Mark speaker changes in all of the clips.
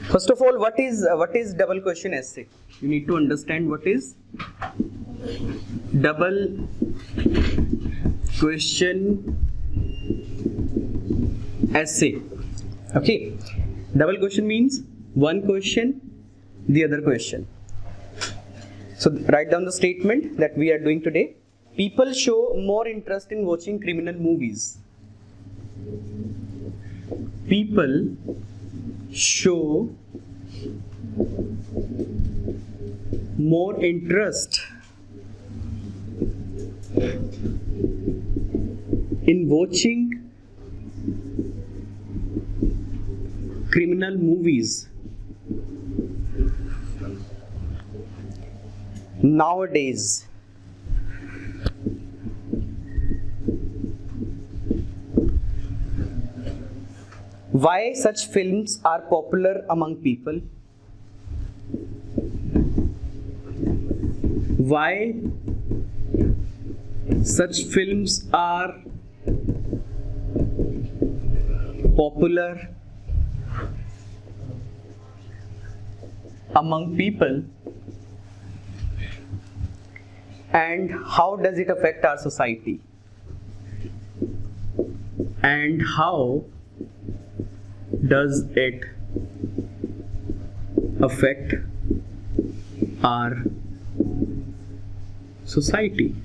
Speaker 1: First of all, what is double question essay? You need to understand what is double question essay. Okay, double question means one question, the other question. So write down the statement that we are doing today. People show more interest in watching criminal movies. People show more interest in watching criminal movies nowadays. Why such films are popular among people? Why such films are popular among people, and how does it affect our society? And how does it affect our society?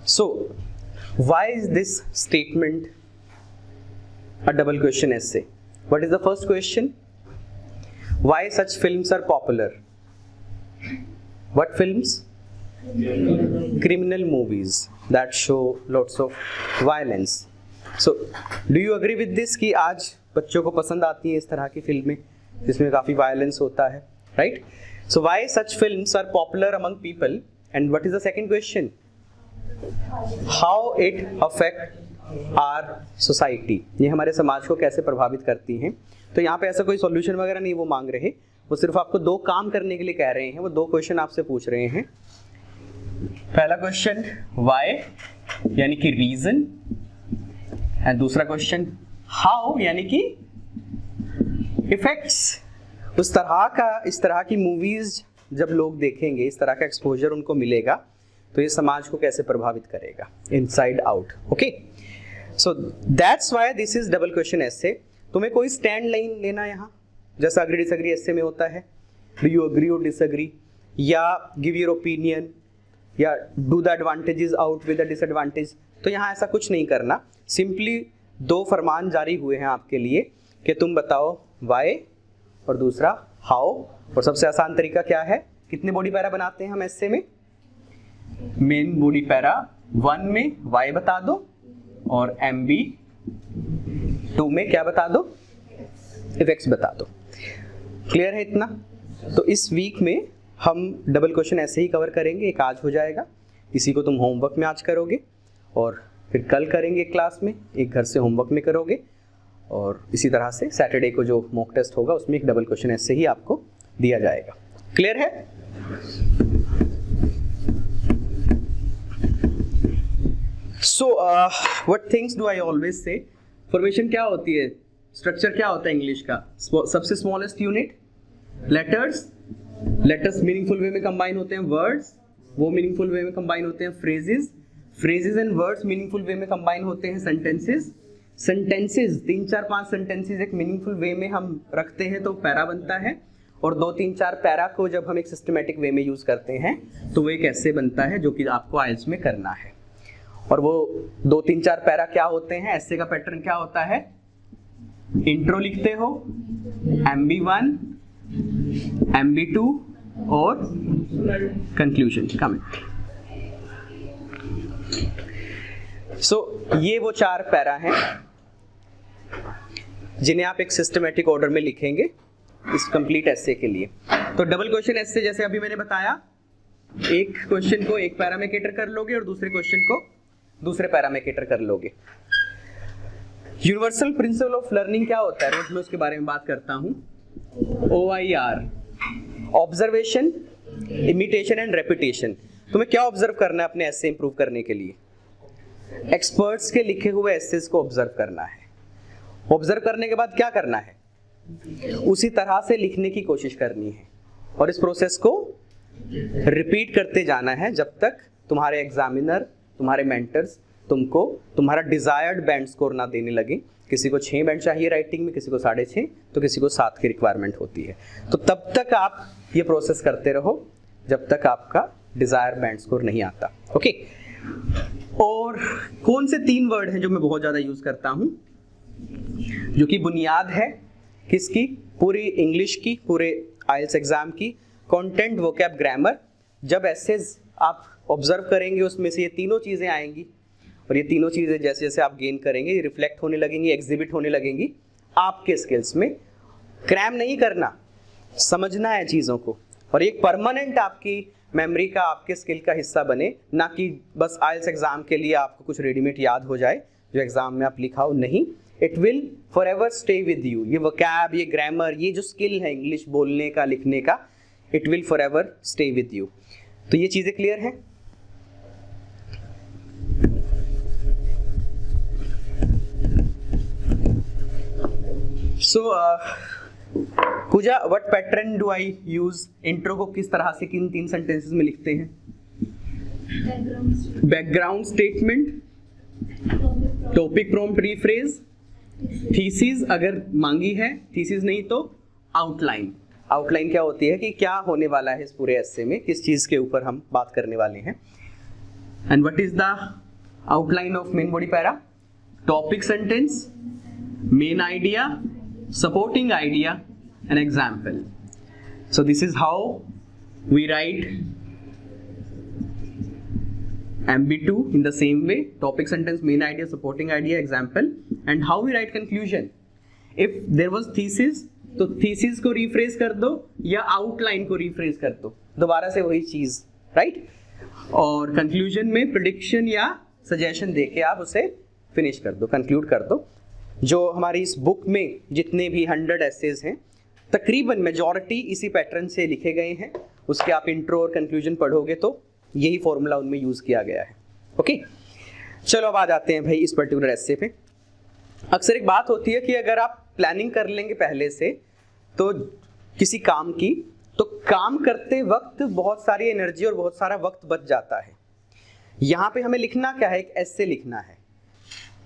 Speaker 1: So, why is this statement a double question essay? What is the first question? Why such films are popular? What films? Criminal movies that show lots of violence. So, do you agree with this कि आज बच्चों को पसंद आती है इस तरह की फिल्में जिसमें काफी वायलेंस होता है, right? So why such films are popular among people, and what is the second question? How it affect our society? ये हमारे समाज को कैसे प्रभावित करती हैं? तो यहाँ पे ऐसा कोई सॉल्यूशन वगैरह नहीं वो मांग रहे, वो सिर्फ आपको दो काम करने के लिए कह रहे हैं, वो दो क्वेश्चन आपसे पूछ रहे हैं. पहला क्वेश्चन वाई यानी कि रीजन, एंड दूसरा क्वेश्चन हाउ यानी कि इफेक्ट्स. उस इस तरह की मूवीज जब लोग देखेंगे, इस तरह का एक्सपोजर उनको मिलेगा, तो ये समाज को कैसे प्रभावित करेगा, inside out. Okay, so that's why this is double question essay. तुम्हें कोई स्टैंड लाइन लेना यहाँ, जैसा अग्री डिसएग्री एसे में होता है, डू यू अग्री और डिसएग्री, या गिव योर ओपिनियन, या do the advantages out with the disadvantage. तो यहाँ ऐसा कुछ नहीं करना, सिंपली दो फरमान जारी हुए हैं आपके लिए कि तुम बताओ वाई और दूसरा हाउ. और सबसे आसान तरीका क्या है, कितने बॉडी पैरा बनाते हैं हम एसे में? मेन बॉडी पैरा 1 में वाई बता दो और MB 2 में क्या बता दो, इफेक्ट्स बता दो. क्लियर है इतना? तो इस वीक में हम डबल क्वेश्चन ऐसे ही कवर करेंगे. एक आज हो जाएगा, इसी को तुम होमवर्क में आज करोगे, और फिर कल करेंगे क्लास में, एक घर से होमवर्क में करोगे, और इसी तरह से सैटरडे को जो मॉक टेस्ट होगा उसमें एक डबल क्वेश्चन ऐसे ही आपको दिया जाएगा. क्लियर है? So what things do I always say, formation क्या होती है, स्ट्रक्चर क्या होता है इंग्लिश का? सबसे smallest unit letters. Letters meaningful वे में कंबाइन होते हैं, वर्ड्स वो मीनिंगफुल वे में कंबाइन होते हैं, phrases, phrases and words meaningful वे में कंबाइन होते हैं, सेंटेंसेस, सेंटेंसेस 3 4 5 सेंटेंसेस एक मीनिंगफुल वे में हम रखते हैं तो पैरा बनता है, और 2 3 4 पैरा को जब हम एक सिस्टमेटिक वे में यूज करते हैं तो वो एक ऐसे बनता है जो कि आपको आइल्स में करना है. और वो 2 3 4 पैरा क्या होते हैं, ऐसे का पैटर्न क्या होता है, इंट्रो लिखते हो, MB1 MB2 और कंक्लूजन कमेंट. सो ये वो 4 पैरा हैं जिन्हें आप एक सिस्टमेटिक ऑर्डर में लिखेंगे इस कंप्लीट एसे के लिए. तो डबल क्वेश्चन एसे जैसे अभी मैंने बताया, एक क्वेश्चन को एक पैरा में कैटर कर लोगे और दूसरे क्वेश्चन को दूसरे पैरा में कैटर कर लोगे. यूनिवर्सल प्रिंसिपल ऑफ लर्निंग क्या होता है, रोज मैं उसके बारे में बात करता हूं. OIR, observation, imitation and repetition. तुम्हें क्या ऑब्जर्व करना है अपने एसे इंप्रूव करने के लिए? एक्सपर्ट्स के लिखे हुए एसेस को ऑब्जर्व करना है. ऑब्जर्व करने के बाद क्या करना है, उसी तरह से लिखने की कोशिश करनी है और इस प्रोसेस को रिपीट करते जाना है जब तक तुम्हारे एग्जामिनर, तुम्हारे मेंटर्स तुमको तुम्हारा डिजायर्ड बैंड स्कोर ना देने लगे। किसी को 6 बैंड चाहिए राइटिंग में, किसी को 6.5, तो किसी को 7 की रिक्वायरमेंट होती है। तो तब तक आप ये प्रोसेस करते रहो जब तक आपका डिजायर बैंड स्कोर नहीं आता। ओके, और कौन से 3 वर्ड हैं जो मैं बहुत ज्यादा यूज करता हूं, जो कि बुनियाद है किसकी, पूरी इंग्लिश की, पूरे आइल्स एग्जाम की, कंटेंट, वोकैब, ग्रामर। जब एसेज आप ऑब्जर्व करेंगे उसमें से ये तीनों चीजें आएंगी और ये तीनों चीजें जैसे जैसे आप गेन करेंगे ये रिफ्लेक्ट होने लगेंगी, एग्जिबिट होने लगेंगी आपके स्किल्स में। क्रैम नहीं करना, समझना है चीजों को और एक परमानेंट आपकी मेमोरी का, आपके स्किल का हिस्सा बने, ना कि बस आइल्स एग्जाम के लिए आपको कुछ रेडीमेड याद हो जाए जो एग्जाम में आप लिखाओ। नहीं, it will forever stay with you. ये वोकैब, ये ग्रामर, ये जो स्किल है इंग्लिश बोलने का, लिखने का, it will forever stay with you. तो ये चीजें क्लियर हैं? So Pooja, what pattern do I use? Intro को किस तरह से किन 3 सेंटेंसेस में लिखते हैं? Background statement, topic prompt rephrase, thesis अगर मांगी है, थीसिस नहीं तो आउटलाइन। आउटलाइन क्या होती है कि क्या होने वाला है इस पूरे एस्से में, किस चीज के ऊपर हम बात करने वाले हैं। And what is the outline of main body para? Topic sentence, main idea, supporting idea, an example. So this is how we write MB2 in the same way: topic, sentence, main idea, supporting idea, example. And how we write conclusion? If there was thesis, तो thesis को rephrase कर दो या outline को rephrase कर दो, दोबारा से वही चीज, right? और conclusion में prediction या suggestion देके आप उसे finish कर दो, conclude कर दो। जो हमारी इस बुक में जितने भी 100 एसेज हैं, तकरीबन मेजॉरिटी इसी पैटर्न से लिखे गए हैं। उसके आप इंट्रो और कंक्लूजन पढ़ोगे तो यही फॉर्मूला उनमें यूज किया गया है। ओके, चलो अब आ जाते हैं भाई इस पर्टिकुलर एसे पे। अक्सर एक बात होती है कि अगर आप प्लानिंग कर लेंगे पहले से तो किसी काम की, तो काम करते वक्त बहुत सारी एनर्जी और बहुत सारा वक्त बच जाता है। यहाँ पे हमें लिखना क्या है, एक एसे लिखना है।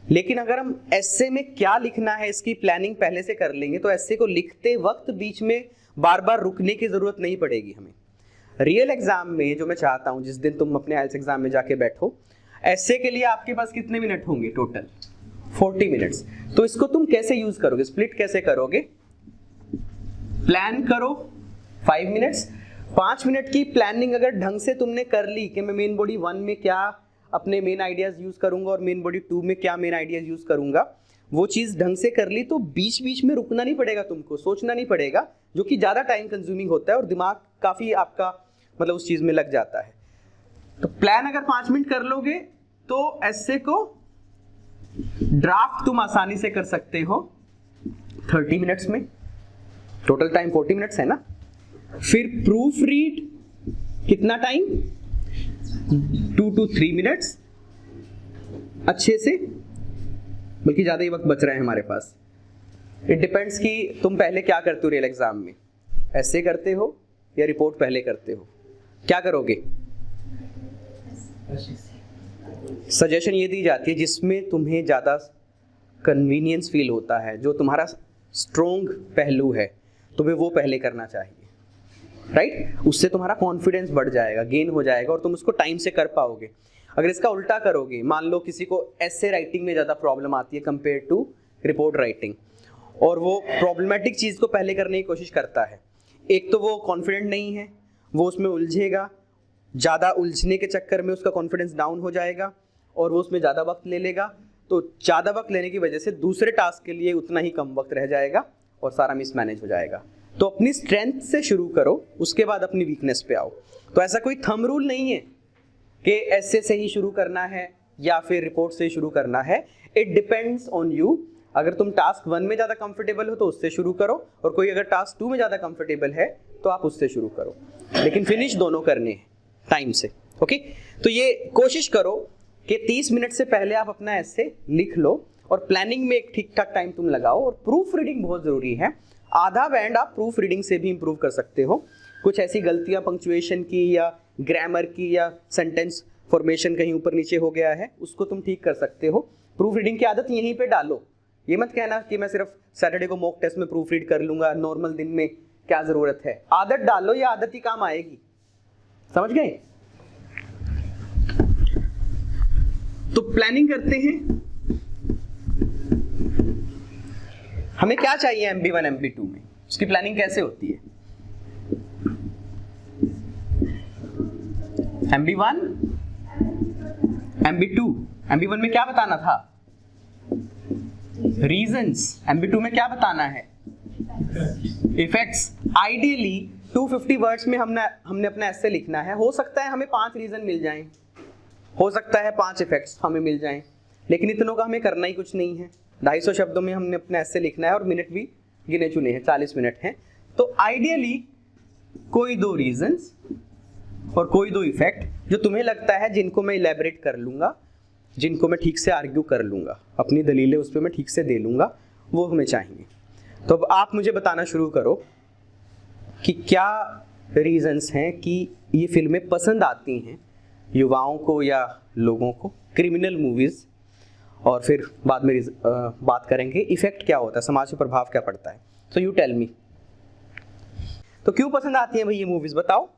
Speaker 1: लेकिन अगर हम एसे में क्या लिखना है इसकी प्लानिंग पहले से कर लेंगे तो एसे को लिखते वक्त बीच में बार बार रुकने की जरूरत नहीं पड़ेगी हमें। रियल एग्जाम में जो मैं चाहता हूं, जिस दिन तुम अपने आइल्स एग्जाम में जाके बैठो, एसे के लिए आपके पास कितने मिनट होंगे टोटल? 40 मिनट्स। तो इसको तुम कैसे यूज करोगे, स्प्लिट कैसे करोगे? प्लान करो 5 मिनट्स। 5 मिनट की प्लानिंग अगर ढंग से तुमने कर ली कि मैं मेन बॉडी 1 में क्या अपने मेन आइडियाज यूज करूंगा और मेन बॉडी 2 में क्या मेन आइडियाज यूज करूंगा, वो चीज ढंग से कर ली तो बीच बीच में रुकना नहीं पड़ेगा, तुमको सोचना नहीं पड़ेगा, जो कि ज्यादा टाइम कंज्यूमिंग होता है और दिमाग काफी आपका मतलब उस चीज में लग जाता है। तो प्लान अगर 5 मिनट कर लोगे तो एसे को ड्राफ्ट तुम आसानी से कर सकते हो 30 मिनट्स में। टोटल टाइम 40 मिनट्स है ना। फिर प्रूफ रीड कितना टाइम? 2 to 3 मिनट्स अच्छे से, बल्कि ज्यादा ही वक्त बच रहा है हमारे पास। इट डिपेंड्स कि तुम पहले क्या करते हो रियल एग्जाम में, ऐसे करते हो या रिपोर्ट पहले करते हो, क्या करोगे? सजेशन ये दी जाती है जिसमें तुम्हें ज्यादा कन्वीनियंस फील होता है, जो तुम्हारा स्ट्रोंग पहलू है तुम्हें वो पहले करना चाहिए, राइट? उससे तुम्हारा कॉन्फिडेंस बढ़ जाएगा, गेन हो जाएगा और तुम उसको टाइम से कर पाओगे। अगर इसका उल्टा करोगे, मान लो किसी को एसे राइटिंग में ज़्यादा प्रॉब्लम आती है कंपेयर टू रिपोर्ट राइटिंग, और वो प्रॉब्लमेटिक चीज़ को पहले करने की कोशिश करता है, एक तो वो कॉन्फिडेंट नहीं है, वो उसमें उलझेगा, ज़्यादा उलझने के चक्कर में उसका कॉन्फिडेंस डाउन हो जाएगा और वो उसमें ज़्यादा वक्त ले लेगा। तो ज़्यादा वक्त लेने की वजह से दूसरे टास्क के लिए उतना ही कम वक्त रह जाएगा और सारा मिसमैनेज हो जाएगा। तो अपनी स्ट्रेंथ से शुरू करो, उसके बाद अपनी वीकनेस पे आओ। तो ऐसा कोई थंब रूल नहीं है कि ऐसे से ही शुरू करना है या फिर रिपोर्ट से ही शुरू करना है। It depends on you. अगर तुम टास्क 1 में ज़्यादा कंफर्टेबल हो तो उससे शुरू करो, और कोई अगर टास्क 2 में ज़्यादा कंफर्टेबल है तो आप उससे शुरू करो, लेकिन फिनिश दोनों करने हैं टाइम से। ओके, तो ये कोशिश करो कि 30 मिनट से पहले आप अपना ऐसे लिख लो और प्लानिंग में एक ठीक ठाक टाइम तुम लगाओ, और प्रूफ रीडिंग बहुत जरूरी है। आधा बैंड आप प्रूफ रीडिंग से भी इंप्रूव कर सकते हो। कुछ ऐसी गलतियां पंक्चुएशन की या ग्रामर की या सेंटेंस फॉर्मेशन कहीं ऊपर नीचे हो गया है, उसको तुम ठीक कर सकते हो। प्रूफ रीडिंग की आदत यहीं पे डालो। ये मत कहना कि मैं सिर्फ सैटरडे को मॉक टेस्ट में प्रूफ रीड कर लूंगा, नॉर्मल दिन में क्या जरूरत है। आदत डालो, ये आदत ही काम आएगी। समझ गए? तो प्लानिंग करते हैं। हमें क्या चाहिए MB1 MB2 में, उसकी प्लानिंग कैसे होती है? MB1 MB2, MB1 में क्या बताना था? रीजंस। MB2 में क्या बताना है? इफेक्ट्स। आइडियली 250 वर्ड्स में हमने अपना एस्से लिखना है। हो सकता है हमें 5 रीजन मिल जाएं, हो सकता है 5 इफेक्ट्स हमें मिल जाएं, लेकिन इतनों का हमें करना ही कुछ नहीं है। 250 शब्दों में हमने अपना एस्से लिखना है और मिनट भी गिने चुने हैं, 40 मिनट हैं। तो आइडियली कोई 2 रीजंस और कोई 2 इफेक्ट जो तुम्हें लगता है जिनको मैं इलेबरेट कर लूंगा, जिनको मैं ठीक से आर्ग्यू कर लूंगा, अपनी दलीलें उस पर मैं ठीक से दे लूंगा, वो हमें चाहिए। तो अब आप मुझे बताना शुरू करो कि क्या रीजंस हैं कि ये फिल्में पसंद आती हैं युवाओं को या लोगों को, क्रिमिनल मूवीज, और फिर बाद में बात करेंगे इफेक्ट क्या होता है, समाज पे प्रभाव क्या पड़ता है। तो यू टेल मी, तो क्यों पसंद आती हैं भाई ये मूवीज, बताओ।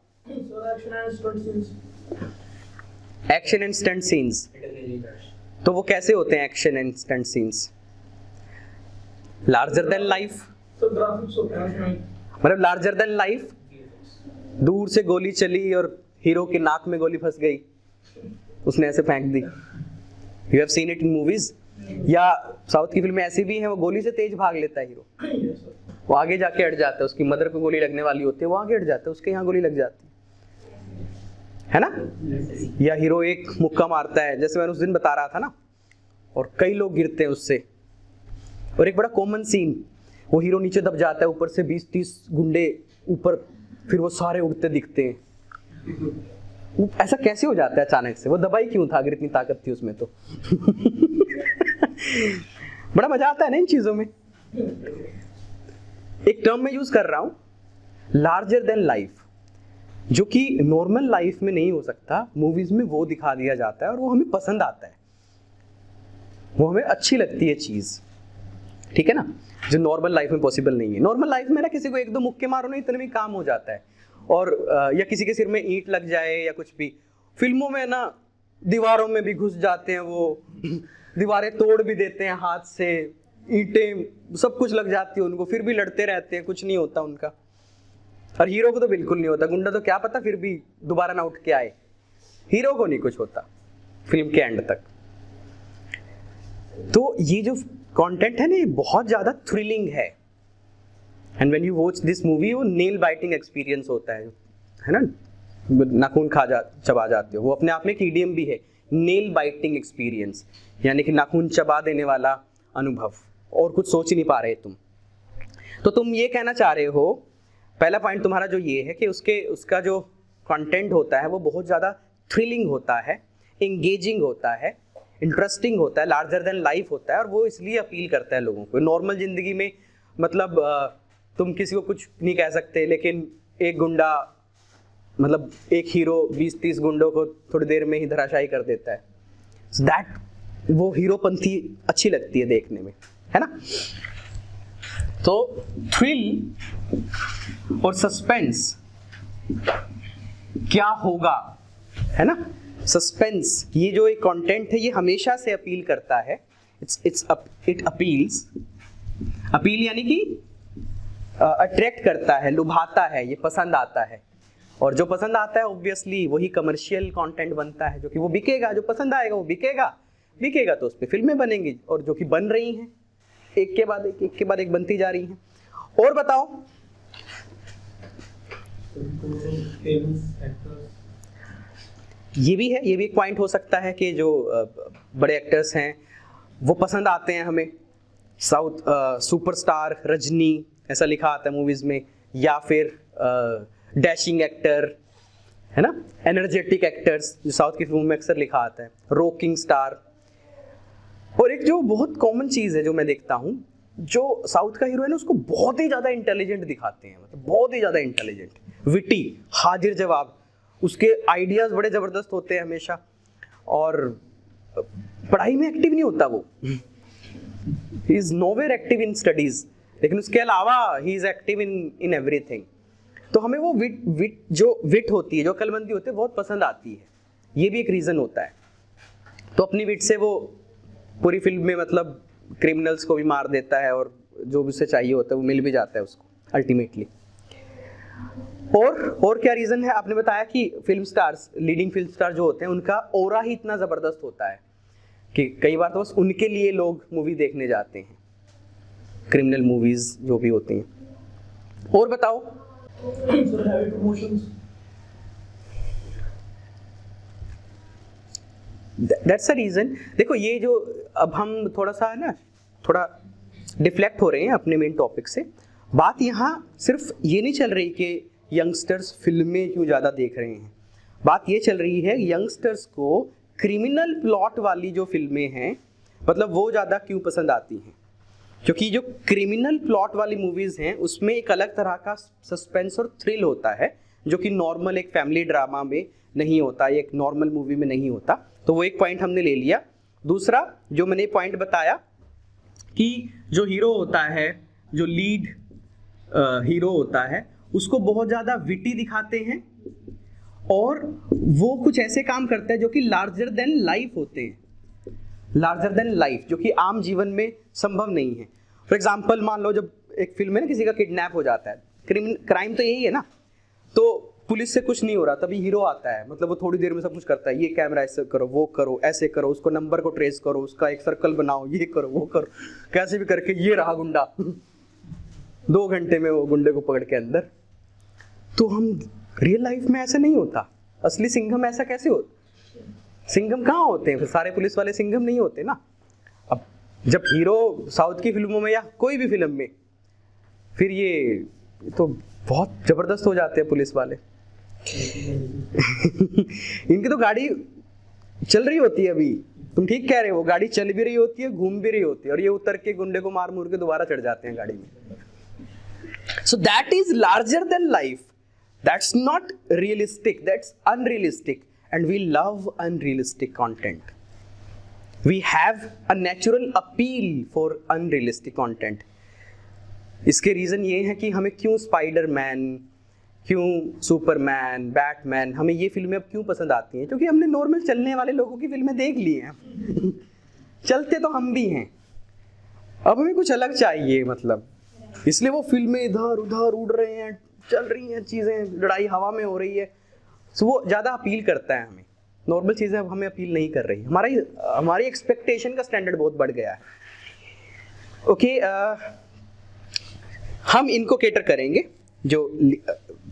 Speaker 1: Action and stunt scenes. तो वो कैसे होते हैं action and stunt scenes? Larger than life, मतलब लार्जर देन लाइफ। दूर से गोली चली और हीरो के नाक में गोली फंस गई, उसने ऐसे फेंक दी। You have seen it in movies. या साउथ की फिल्में ऐसी भी हैं, वो गोली से तेज भाग लेता है हीरो, वो आगे जाके अड़ जाता है, उसकी मदर को गोली लगने वाली होती है, वो आगे अड़ जाता है, उसके यहाँ गोली लग जाती है ना। या हीरो एक मुक्का मारता है, जैसे मैंने उस दिन बता रहा था ना, और कई लोग गिरते हैं उससे। और एक बड़ा कॉमन सीन, वो हीरो नीचे दब जाता है, ऊपर से 20-30 गुंडे ऊपर, फिर वो सारे उड़ते दिखते हैं। ऐसा कैसे हो जाता है अचानक से? वो दबाई क्यों था अगर इतनी ताकत थी उसमें तो? बड़ा मजा आता है ना इन चीजों में। एक टर्म मैं यूज कर रहा हूं, लार्जर देन लाइफ, जो कि नॉर्मल लाइफ में नहीं हो सकता, मूवीज में वो दिखा दिया जाता है और वो हमें पसंद आता है, वो हमें अच्छी लगती है चीज, ठीक है ना, जो नॉर्मल लाइफ में पॉसिबल नहीं है। नॉर्मल लाइफ में ना किसी को 1-2 मुक्के मारो ना, इतने में काम हो जाता है। और या किसी के सिर में ईंट लग जाए या कुछ भी। फिल्मों में ना दीवारों में भी घुस जाते हैं, वो दीवारें तोड़ भी देते हैं हाथ से, ईंटें सब कुछ लग जाती है उनको, फिर भी लड़ते रहते हैं, कुछ नहीं होता उनका। और हीरो को तो बिल्कुल नहीं होता, गुंडा तो क्या पता फिर भी दोबारा ना उठ के आए, हीरो को नहीं कुछ होता फिल्म के एंड तक। तो ये जो कंटेंट है ना, ये बहुत ज्यादा थ्रिलिंग है। And when you watch this movie, वो नेल बाइटिंग एक्सपीरियंस होता है ना, नाखून चबा जाते हो, वो अपने आप में एक ईडियम भी है, नेल बाइटिंग एक्सपीरियंस, यानी कि नाखून चबा देने वाला अनुभव। और कुछ सोच ही नहीं पा रहे तुम। तो तुम ये कहना चाह रहे हो, पहला पॉइंट तुम्हारा जो ये है कि उसका जो कंटेंट होता है वो बहुत ज़्यादा थ्रिलिंग होता है, एंगेजिंग होता है, इंटरेस्टिंग होता है, लार्जर देन लाइफ होता है, और वो इसलिए अपील करता है लोगों को। नॉर्मल जिंदगी में मतलब तुम किसी को कुछ नहीं कह सकते, लेकिन एक गुंडा, मतलब एक हीरो 20-30 गुंडों को थोड़ी देर में ही धराशायी कर देता है। So that, वो हीरोपंथी अच्छी लगती है देखने में, है ना। तो थ्रिल और सस्पेंस क्या होगा, है ना, सस्पेंस, ये जो एक कंटेंट है ये हमेशा से अपील करता है। इट अपील्स, अपील यानी कि अट्रैक्ट करता है, लुभाता है, ये पसंद आता है। और जो पसंद आता है ऑब्वियसली वही कमर्शियल कंटेंट बनता है, जो कि वो बिकेगा, जो पसंद आएगा वो बिकेगा तो उस पर फिल्में बनेंगी, और जो कि बन रही हैं एक के बाद एक बनती जा रही हैं। और बताओ, ये भी है, ये भी एक पॉइंट हो सकता है कि जो बड़े एक्टर्स हैं वो पसंद आते हैं हमें। साउथ सुपरस्टार रजनी ऐसा लिखा आता है मूवीज में, या फिर डैशिंग एक्टर, है ना, एनर्जेटिक एक्टर्स जो साउथ की फिल्मों में अक्सर लिखा आता है, रॉकिंग स्टार। और एक जो बहुत कॉमन चीज है जो मैं देखता हूँ, जो साउथ का हीरो है ना उसको बहुत ही ज्यादा इंटेलिजेंट दिखाते हैं, मतलब बहुत ही ज्यादा इंटेलिजेंट, विटी, हाजिर जवाब, उसके आइडियाज बड़े जबरदस्त होते हैं हमेशा, और पढ़ाई में एक्टिव नहीं होता वो, he is nowhere active in studies, लेकिन उसके अलावा he is active in everything. तो हमें वो विट होती है, जो अक्लमंदी होती है, बहुत पसंद आती है, ये भी एक रीजन होता है। तो अपनी विट से वो पूरी फिल्म में मतलब क्रिमिनल्स को भी मार देता है, और जो भी उसे चाहिए होता है वो मिल भी जाता है उसको अल्टीमेटली। और क्या रीजन है? आपने बताया कि film stars, leading film star जो होते हैं, उनका ऑरा ही इतना जबरदस्त होता है कि कई बार तो बस उनके लिए लोग मूवी देखने जाते हैं, क्रिमिनल मूवीज जो भी होती हैं। और बताओ। That's a reason. देखो ये जो अब हम थोड़ा सा है ना, थोड़ा डिफ्लेक्ट हो रहे हैं अपने मेन टॉपिक से। बात यहाँ सिर्फ ये नहीं चल रही कि यंगस्टर्स फिल्में क्यों ज़्यादा देख रहे हैं, बात ये चल रही है यंगस्टर्स को क्रिमिनल प्लॉट वाली जो फिल्में हैं, मतलब वो ज़्यादा क्यों पसंद आती हैं। क्योंकि जो क्रिमिनल प्लॉट वाली मूवीज़ हैं उसमें एक अलग तरह का सस्पेंस और थ्रिल होता है, जो कि नॉर्मल एक फैमिली ड्रामा में नहीं होता, एक नॉर्मल मूवी में नहीं होता। तो वो एक पॉइंट हमने ले लिया। दूसरा जो मैंने पॉइंट बताया कि जो हीरो होता है, जो लीड हीरो होता है, उसको बहुत ज़्यादा विटी दिखाते हैं, और वो कुछ ऐसे काम करता है जो कि लार्जर देन लाइफ होते हैं, लार्जर देन लाइफ, जो कि आम जीवन में संभव नहीं है। फॉर एग्जाम्पल मान लो जब एक फिल्म में ना किसी का किडनैप हो जाता है, क्राइम तो यही है ना, तो पुलिस से कुछ नहीं हो रहा, तभी हीरो आता है, मतलब वो थोड़ी देर में सब कुछ करता है, ये कैमरा ऐसे करो, वो करो, ऐसे करो, उसको नंबर को ट्रेस करो, उसका एक सर्कल बनाओ, ये करो, वो करो, कैसे भी करके ये रहा गुंडा 2 घंटे में वो गुंडे को पकड़ के अंदर। तो हम रियल लाइफ में ऐसा नहीं होता, असली सिंघम ऐसा कैसे होता? सिंघम कहाँ होते हैं? फिर सारे पुलिस वाले सिंघम नहीं होते ना। अब जब हीरो साउथ की फिल्मों में या कोई भी फिल्म में, फिर ये तो बहुत जबरदस्त हो जाते हैं पुलिस वाले। इनकी तो गाड़ी चल रही होती है, अभी तुम ठीक कह रहे हो, गाड़ी चल भी रही होती है, घूम भी रही होती है, और ये उतर के गुंडे को मार मुर के दोबारा चढ़ जाते हैं गाड़ी में। So that is larger than life, that's not realistic, that's unrealistic, and we love unrealistic content. We have a natural appeal for unrealistic content. इसके रीजन ये है कि हमें क्यों स्पाइडरमैन, क्यों सुपरमैन, बैटमैन, हमें ये फिल्में अब क्यों पसंद आती हैं? क्योंकि हमने नॉर्मल चलने वाले लोगों की फिल्में देख ली हैं। चलते तो हम भी हैं, अब हमें कुछ अलग चाहिए, मतलब इसलिए वो फिल्में इधर उधर उड़ रहे हैं, चल रही हैं चीज़ें, लड़ाई हवा में हो रही है, तो वो ज़्यादा अपील करता है हमें। नॉर्मल चीज़ें अब हमें अपील नहीं कर रही, हमारी एक्सपेक्टेशन का स्टैंडर्ड बहुत बढ़ गया है। ओके, हम इनको केटर करेंगे जो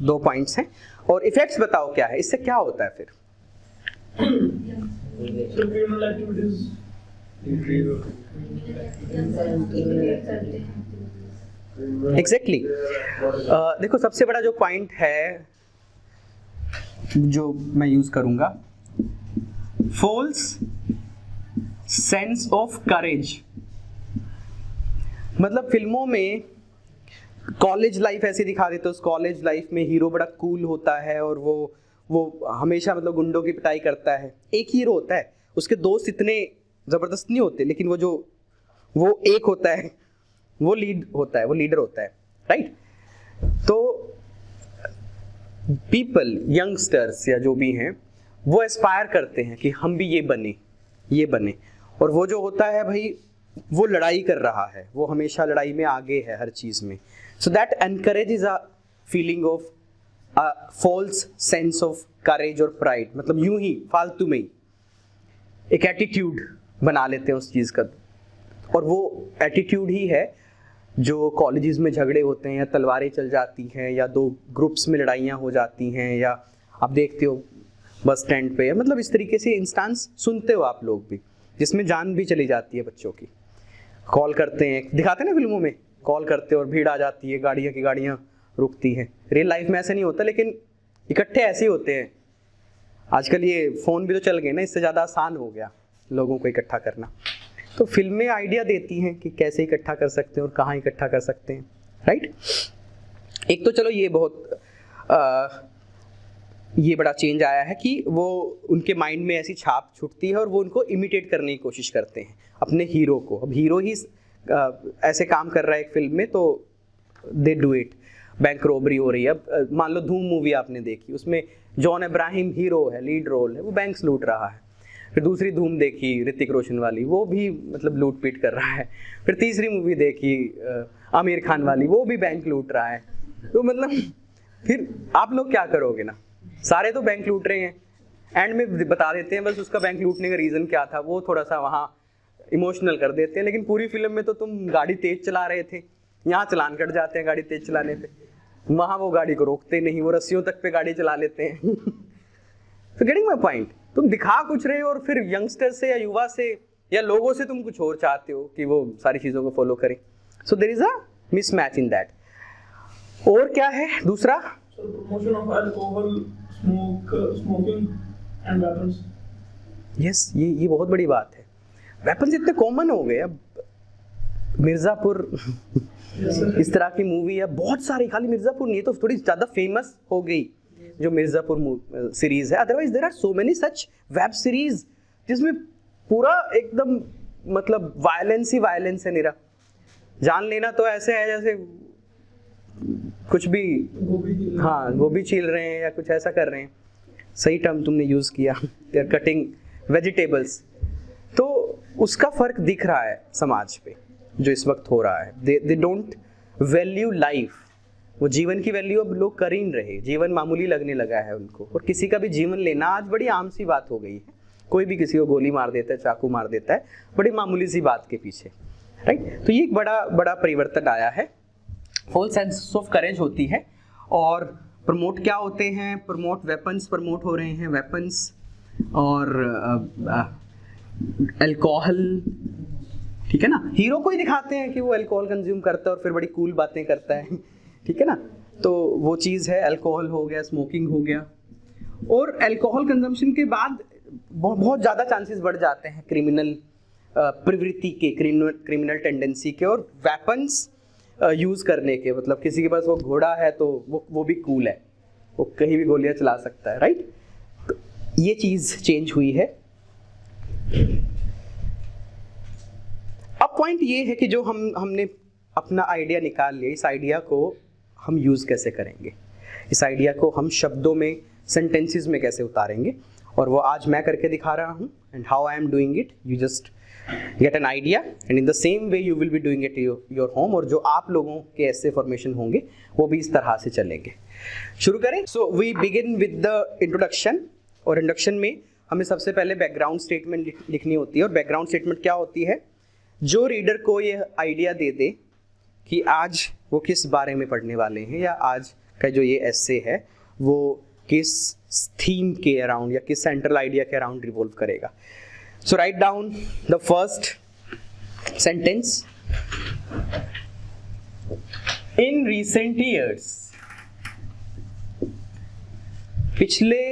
Speaker 1: 2 पॉइंट्स हैं। और इफेक्ट्स बताओ क्या है, इससे क्या होता है फिर? एग्जैक्टली। देखो सबसे बड़ा जो पॉइंट है जो मैं यूज करूंगा, फॉल्स सेंस ऑफ करेज। मतलब फिल्मों में कॉलेज लाइफ ऐसे दिखा देते, उस कॉलेज लाइफ में हीरो बड़ा कूल होता है, और वो हमेशा मतलब गुंडों की पिटाई करता है। एक हीरो होता है, उसके दोस्त इतने जबरदस्त नहीं होते, लेकिन वो एक होता है, वो लीड होता है, वो लीडर होता है, राइट? तो पीपल, यंगस्टर्स या जो भी हैं, वो एस्पायर करते हैं कि हम भी ये बने। और वो जो होता है भाई, वो लड़ाई कर रहा है, वो हमेशा लड़ाई में आगे है हर चीज में। So that encourages a feeling of a false sense of courage और प्राइड। मतलब यूं ही फालतू में ही एक एटीट्यूड बना लेते हैं उस चीज का, और वो एटीट्यूड ही है जो कॉलेजेस में झगड़े होते हैं, या तलवारें चल जाती हैं, या 2 ग्रुप्स में लड़ाइयाँ हो जाती हैं, या आप देखते हो बस स्टैंड पे, मतलब इस तरीके से इंस्टेंस सुनते हो आप लोग भी, जिसमें जान भी चली जाती है बच्चों की। कॉल करते हैं, दिखाते हैं ना फिल्मों में, कॉल करते हैं और भीड़ आ जाती है, गाड़ियाँ की गाड़ियाँ रुकती हैं। रियल लाइफ में ऐसा नहीं होता, लेकिन इकट्ठे ऐसे ही होते हैं। आजकल ये फ़ोन भी तो चल गए ना, इससे ज़्यादा आसान हो गया लोगों को इकट्ठा करना। तो फिल्में आइडिया देती हैं कि कैसे इकट्ठा कर सकते हैं और कहाँ इकट्ठा कर सकते हैं, राइट। एक तो चलो ये बहुत ये बड़ा चेंज आया है कि वो उनके माइंड में ऐसी छाप छूटती है और वो उनको इमिटेट करने की कोशिश करते हैं अपने हीरो को। अब हीरो ही ऐसे काम कर रहा है एक फिल्म में तो they do it. Bank robbery हो रही है, अब मान लो धूम मूवी आपने देखी, उसमें जॉन अब्राहिम हीरो है, लीड रोल है, वो बैंक्स लूट रहा है। फिर दूसरी धूम देखी ऋतिक रोशन वाली, वो भी मतलब लूट पीट कर रहा है। फिर तीसरी मूवी देखी आमिर खान वाली, वो भी बैंक लूट रहा है। तो मतलब फिर आप लोग क्या करोगे ना, सारे तो बैंक लूट रहे हैं, एंड में बता देते हैं बस उसका बैंक लूटने का रीज़न क्या था, वो थोड़ा सा वहाँ इमोशनल कर देते हैं। लेकिन पूरी फिल्म में तो तुम गाड़ी तेज चला रहे थे, यहाँ चलान कट जाते हैं गाड़ी तेज चलाने पे, वहाँ वो गाड़ी को रोकते नहीं, वो रस्सियों तक पे गाड़ी चला लेते हैं। तो गेटिंग माय पॉइंट, तुम दिखा कुछ रहे हो और फिर यंगस्टर से या युवा से या लोगों से तुम कुछ और चाहते हो कि वो सारी चीज़ों को फॉलो करें। So there is a mismatch in that. और क्या है दूसरा?
Speaker 2: Promotion of alcohol, smoking and weapons.
Speaker 1: Yes, ये बहुत बड़ी बात है। वेपन्स इतने कॉमन हो गए अब, मिर्जापुर इस तरह की मूवी है बहुत सारी, खाली मिर्जापुर नहीं है तो थोड़ी ज़्यादा फेमस हो गई जो मिर्जापुर सीरीज है। Otherwise there are so many such web series जिसमें पूरा एकदम मतलब वायलेंस ही वायलेंस है निरा। जान लेना तो ऐसे है जैसे कुछ भी गोभी छील रहे हैं या कुछ ऐसा कर रहे हैं। सही टर्म तुमने यूज किया, दे आर कटिंग वेजिटेबल्स। तो उसका फर्क दिख रहा है समाज पे जो इस वक्त हो रहा है। दे डोंट वैल्यू लाइफ, वो जीवन की वैल्यू अब लोग कर ही नहीं रहे, जीवन मामूली लगने लगा है उनको। और किसी का भी जीवन लेना आज बड़ी आम सी बात हो गई है, कोई भी किसी को गोली मार देता है, चाकू मार देता है, बड़ी मामूली सी बात के पीछे, राइट। तो ये एक बड़ा परिवर्तन आया है। फुल सेंस ऑफ करेज होती है। और प्रमोट क्या होते हैं? प्रमोट वेपन्स प्रमोट हो रहे हैं, वेपन्स और अल्कोहल, ठीक है ना। हीरो को ही दिखाते हैं कि वो अल्कोहल कंज्यूम करता है और फिर बड़ी कूल बातें करता है, ठीक है ना। तो वो चीज़ है, अल्कोहल हो गया, स्मोकिंग हो गया। और अल्कोहल कंजम्पशन के बाद बहुत ज़्यादा चांसेस बढ़ जाते हैं क्रिमिनल प्रवृत्ति के, क्रिमिनल टेंडेंसी के और वेपन्स यूज़ करने के। मतलब किसी के पास वो घोड़ा है तो वो भी कूल है, वो कहीं भी गोलियां चला सकता है, राइट। तो ये चीज़ चेंज हुई है। अब पॉइंट ये है कि जो हमने अपना आइडिया निकाल लिया, इस आइडिया को हम यूज़ कैसे करेंगे, इस आइडिया को हम शब्दों में, सेंटेंसेस में कैसे उतारेंगे। और वो आज मैं करके दिखा रहा हूँ। And how I am doing it, you just get an idea and in the same way you will be doing it your home. और जो आप लोगों के ऐसे फॉर्मेशन होंगे वो भी इस तरह से चलेंगे। शुरू करें। So we begin with the introduction. और इंट्रोडक्शन में हमें सबसे पहले बैकग्राउंड स्टेटमेंट लिखनी होती है। और बैकग्राउंड स्टेटमेंट क्या होती है? जो रीडर को ये आइडिया दे दे कि आज वो किस बारे में पढ़ने वाले हैं, या आज का जो ये एस्से है वो किस थीम के अराउंड या किस सेंट्रल आइडिया के अराउंड रिवॉल्व करेगा। So right down the first sentence. In recent years, पिछले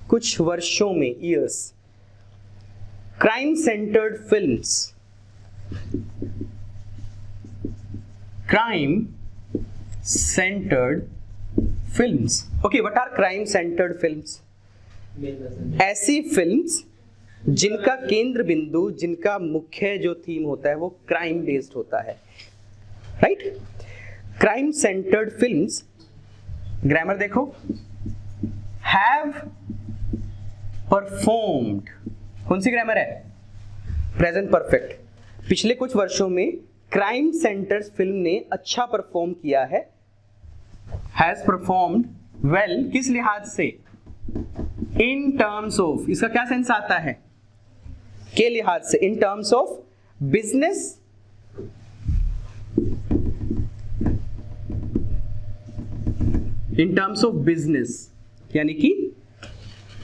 Speaker 1: कुछ वर्षों में, years, crime centered films, crime centered films. Okay, what are crime centered films? ऐसी फिल्म्स जिनका केंद्र बिंदु, जिनका मुख्य जो थीम होता है वो क्राइम बेस्ड होता है, right. Crime centered films, grammar देखो, हैव परफॉर्म्ड, कौन सी ग्रामर है? Present perfect. पिछले कुछ वर्षों में क्राइम सेंटर्स फिल्म ने अच्छा परफॉर्म किया है। हैज परफॉर्म्ड वेल, किस लिहाज से? इन टर्म्स ऑफ, इसका क्या सेंस आता है? के लिहाज से, in terms of business, in terms of business यानी कि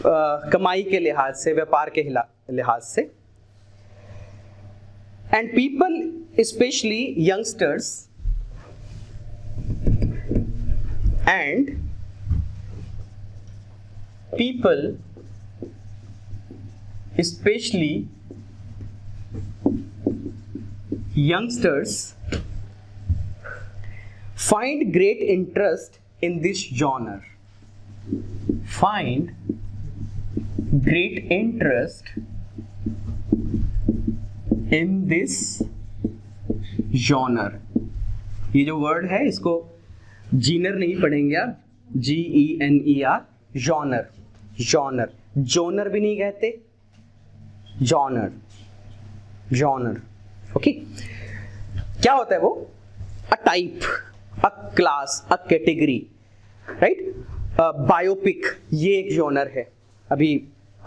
Speaker 1: कमाई के लिहाज से, व्यापार के लिहाज से। And people, especially youngsters and people, especially youngsters find great interest in this genre. Find great interest in this genre. ये जो वर्ड है इसको जीनर नहीं पढ़ेंगे आप, GENER, जॉनर. जॉनर, जोनर भी नहीं कहते, जॉनर, जॉनर. ओके, क्या होता है वो? A type, a class, a category, right. Biopic ये एक जॉनर है. अभी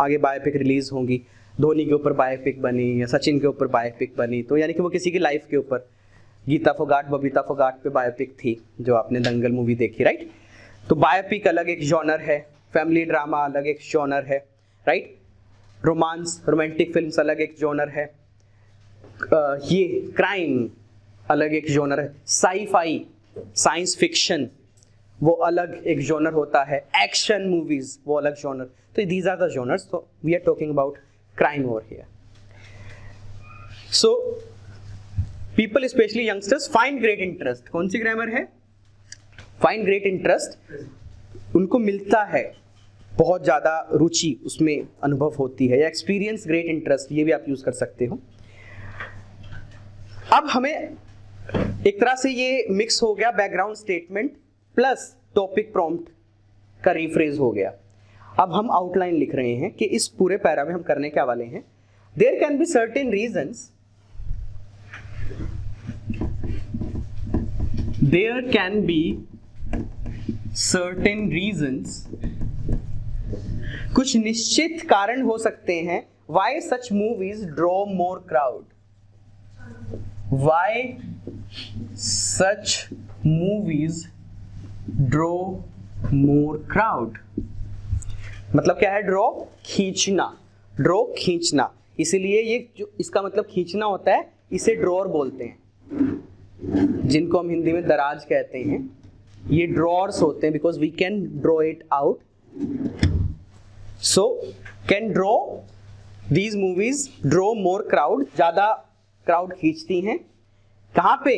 Speaker 1: आगे बायोपिक रिलीज होंगी, धोनी के ऊपर बायोपिक बनी या सचिन के ऊपर बायोपिक बनी, तो यानी कि वो किसी की लाइफ के ऊपर. गीता फोगाट, बबीता फोगाट पे बायोपिक थी जो आपने दंगल मूवी देखी, राइट. तो बायोपिक अलग एक जॉनर है, फैमिली ड्रामा अलग एक जॉनर है, राइट. रोमांस, रोमांटिक फिल्म्स अलग एक जॉनर है. ये क्राइम अलग एक जॉनर है. साई-फाई, साइंस फिक्शन वो अलग एक जॉनर होता है. एक्शन मूवीज वो अलग जॉनर. तो दीज आर द जॉनर्स. तो we are talking about crime over here. So people specially youngsters find great interest. कौन सी ग्रामर है? Find great interest. उनको मिलता है, बहुत ज्यादा रुचि उसमें अनुभव होती है, या एक्सपीरियंस ग्रेट इंटरेस्ट, ये भी आप यूज कर सकते हो. अब हमें एक तरह से ये मिक्स हो गया, background statement plus topic prompt का रिफ्रेज हो गया. अब हम आउटलाइन लिख रहे हैं कि इस पूरे पैरा में हम करने क्या वाले हैं. There can be certain reasons, there can be certain reasons, कुछ निश्चित कारण हो सकते हैं, why such movies draw more crowd, why such movies draw more crowd. मतलब क्या है? ड्रॉ, खींचना. ड्रॉ, खींचना. इसीलिए ये जो इसका मतलब खींचना होता है, इसे ड्रॉर बोलते हैं, जिनको हम हिंदी में दराज कहते हैं. ये ड्रॉर्स होते हैं because we can draw it out. So can draw, these movies draw more crowd, ज्यादा क्राउड खींचती हैं. कहां पे?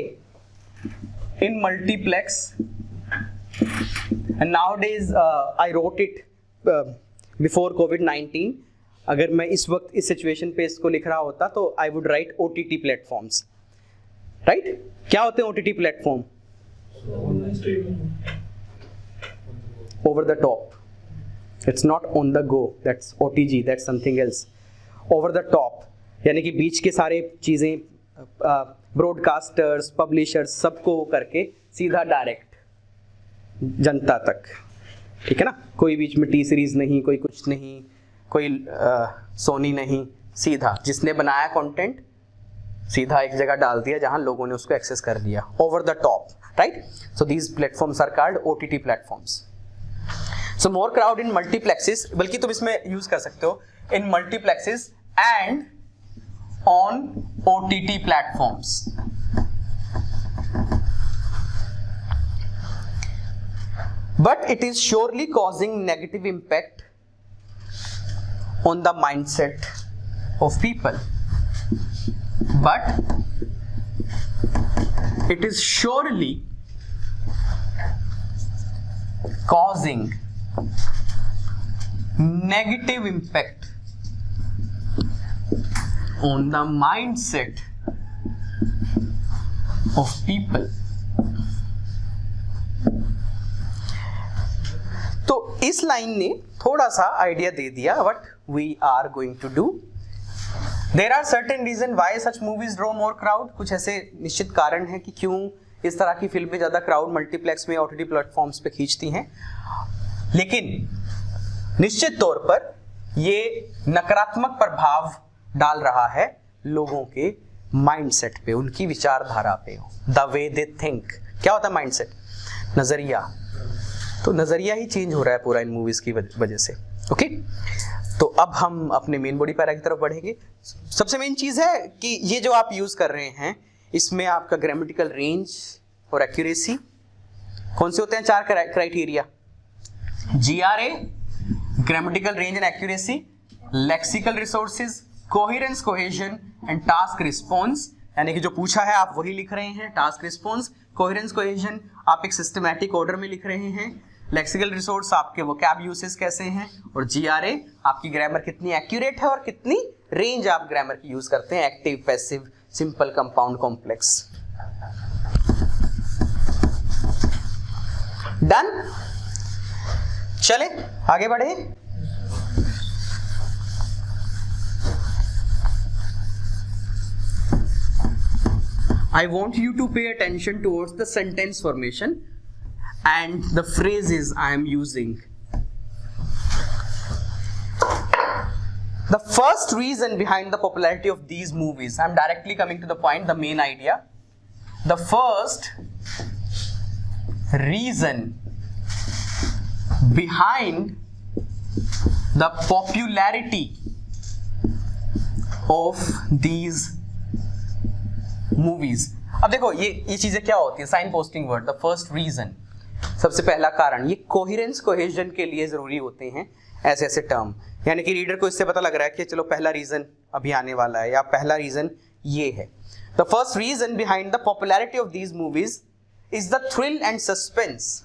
Speaker 1: In multiplex. And nowadays I wrote it before कोविड-19. अगर मैं इस वक्त इस सिचुएशन पे इसको लिख रहा होता तो I would write OTT platforms, right. क्या होते हैं OTT platform? Over the top. It's not on the go, that's OTG, that's something else. Over the top यानी कि बीच के सारे चीजें, ब्रॉडकास्टर्स, पब्लिशर्स, सबको करके सीधा डायरेक्ट जनता तक. ठीक है ना. कोई बीच में टी सीरीज नहीं, कोई कुछ नहीं, कोई सोनी नहीं, सीधा जिसने बनाया कंटेंट सीधा एक जगह डाल दिया जहां लोगों ने उसको एक्सेस कर लिया. Over the top, right. So these platforms are called OTT platforms. So more crowd in multiplexes, बल्कि तुम इसमें यूज कर सकते हो in multiplexes and on OTT platforms. But it is surely causing negative impact on the mindset of people. But it is surely causing negative impact on the mindset of people. तो इस line ने थोड़ा सा idea दे दिया what we are going to do. There are certain reason why such movies draw more crowd. कुछ ऐसे निश्चित कारण हैं कि क्यों इस तरह की फिल्में ज्यादा क्राउड मल्टीप्लेक्स में OTT प्लेटफॉर्म्स पे खींचती हैं. लेकिन निश्चित तौर पर ये नकारात्मक प्रभाव डाल रहा है लोगों के माइंडसेट पे, उनकी विचारधारा पे, द वे दे थिंक. क्या होता है माइंडसेट? नजरिया. तो नजरिया ही चेंज हो रहा है पूरा इन मूवीज की वजह से. ओके, तो अब हम अपने मेन बॉडी पैरा की तरफ बढ़ेंगे. सबसे मेन चीज है कि ये जो आप यूज कर रहे हैं इसमें आपका ग्रामेटिकल रेंज और एक्यूरेसी कौन से होते हैं? 4 criteria. GRA, grammatical range and accuracy, lexical resources, coherence, cohesion and task response, यानी कि जो पूछा है आप वही लिख रहे हैं, टास्क रिस्पॉन्स, कोहेरेंस कोहेजन आप एक सिस्टमैटिक ऑर्डर में लिख रहे हैं, लेक्सिकल रिसोर्स आपके वोकैब यूसेज कैसे हैं, और GRA आपकी ग्रामर कितनी एक्यूरेट है और कितनी रेंज आप ग्रामर की यूज करते हैं, active, passive, simple, compound, complex. Done, चले आगे बढ़े। I want you to pay attention towards the sentence formation and the phrases I am using. The first reason behind the popularity of these movies, I'm directly coming to the point, the main idea. The first reason behind the popularity of these movies. अब देखो ये चीजें क्या होती है, sign posting word, the first reason, सबसे पहला कारण, ये कोहेरेंस कोहेजन के लिए जरूरी होते हैं ऐसे ऐसे टर्म, यानी कि रीडर को इससे पता लग रहा है कि चलो पहला रीजन अभी आने वाला है या पहला रीजन ये है। The first reason behind the popularity of these movies is the thrill and suspense,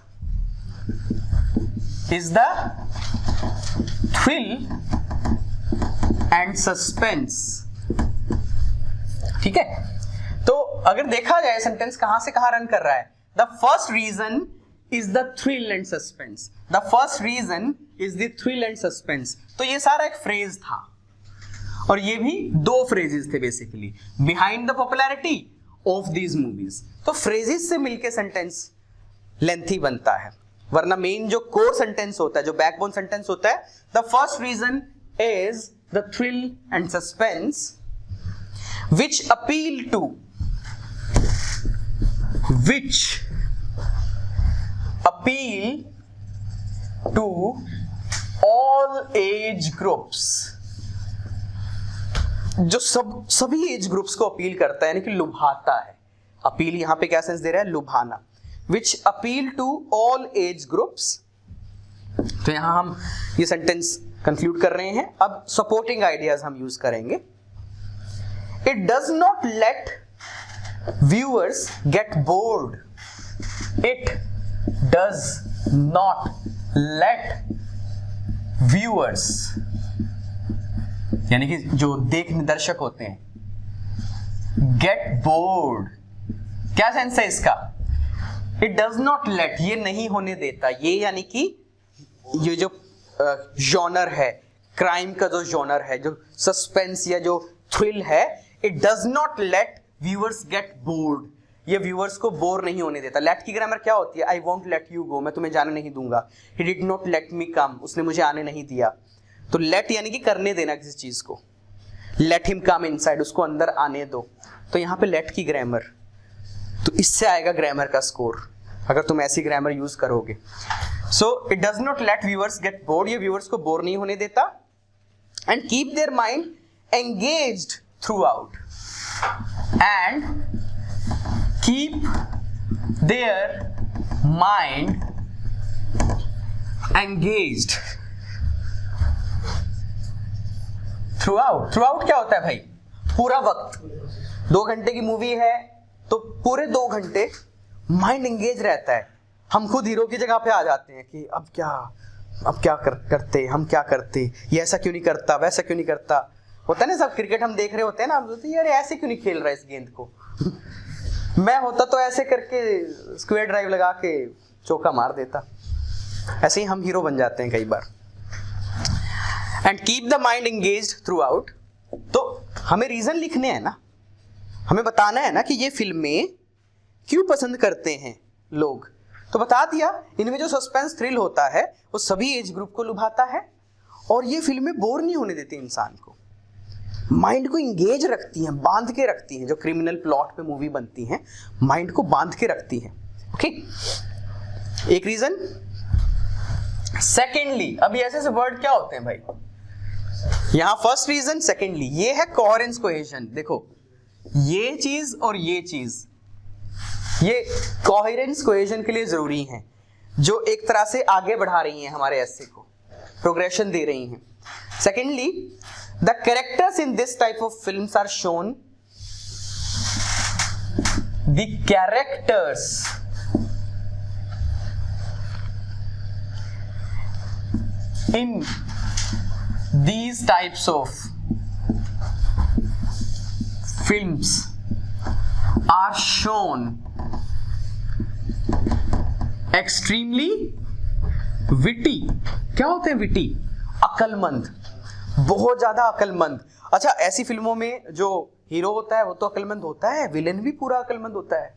Speaker 1: is the thrill and suspense. ठीक है, तो अगर देखा जाए सेंटेंस कहां से कहां रन कर रहा है, the first reason is the thrill and suspense, the first reason is the thrill and suspense. तो ये सारा एक फ्रेज था और ये भी दो फ्रेजेस थे basically, behind the popularity of these movies. तो फ्रेजेस से मिलके सेंटेंस लेंथी बनता है, वरना मेन जो कोर सेंटेंस होता है, जो बैकबोन सेंटेंस होता है, the first reason is the thrill and suspense which appeal to all age groups, जो सभी एज ग्रुप्स को अपील करता है, यानी कि लुभाता है। अपील यहां पे क्या सेंस दे रहा है, लुभाना, which appeal to all age groups। तो यहां हम ये सेंटेंस कंक्लूड कर रहे हैं। अब सपोर्टिंग आइडियाज हम यूज करेंगे। It does not let viewers get bored. It does not let viewers, यानी कि जो देखने दर्शक होते हैं, get bored। क्या सेंस है इसका? It does not let, ये नहीं होने देता, ये यानी कि ये जो जॉनर है, क्राइम का जो जॉनर है, जो सस्पेंस या जो थ्रिल है, it does not let viewers get bored, ये व्यूअर्स को बोर नहीं होने देता। लेट की ग्रामर क्या होती है, I won't let you go, मैं तुम्हें जाने नहीं दूंगा। He did not let me come, उसने मुझे आने नहीं दिया। तो लेट यानी कि करने देना किसी चीज को, लेट हिम कम इनसाइड, उसको अंदर आने दो। तो यहाँ पे लेट की ग्रामर, तो इससे आएगा ग्रामर का स्कोर अगर तुम ऐसी ग्रामर यूज करोगे। So it does not let viewers get bored, ये व्यूअर्स को बोर नहीं होने देता, and keep their mind engaged throughout, and keep their mind engaged throughout। throughout क्या होता है भाई, पूरा वक्त। 2 घंटे की मूवी है तो पूरे 2 घंटे माइंड एंगेज रहता है, हम खुद हीरो की जगह पे आ जाते हैं कि अब क्या करते, हम क्या करते, ये ऐसा क्यों नहीं करता, वैसा क्यों नहीं करता। होता है ना, सब क्रिकेट हम देख रहे होते हैं ना, हम सोचते हैं यार ऐसे क्यों नहीं खेल रहा है इस गेंद को मैं होता तो ऐसे करके स्क्वायर ड्राइव लगा के चौका मार देता। ऐसे ही हम हीरो बन जाते हैं कई बार। And keep the mind engaged throughout, तो हमें रीजन लिखने हैं ना, हमें बताना है ना कि ये फिल्में क्यों पसंद करते हैं लोग। तो बता दिया, इनमें जो सस्पेंस थ्रिल होता है वो सभी एज ग्रुप को लुभाता है, और ये फिल्में बोर नहीं होने देती इंसान को, माइंड को इंगेज रखती हैं, बांध के रखती हैं। जो क्रिमिनल प्लॉट पे मूवी बनती हैं, माइंड को बांध के रखती हैं। ओके, एक रीजन। सेकेंडली, अब ऐसे ऐसे वर्ड क्या होते हैं भाई, यहां फर्स्ट रीजन, सेकेंडली, ये है कोहेरेंस कोहेजन। देखो ये चीज और ये चीज, ये कोहेरेंस कोहेजन के लिए जरूरी है, जो एक तरह से आगे बढ़ा रही हैं हमारे एसे को, प्रोग्रेशन दे रही हैं। Secondly, the characters in this type of films are shown the characters in these types of films are shown extremely witty. क्या होते हैं witty? अक्लमंद, बहुत ज्यादा अक्लमंद. अच्छा, ऐसी फिल्मों में जो हीरो होता है वो तो अक्लमंद होता है, विलेन भी पूरा अक्लमंद होता है,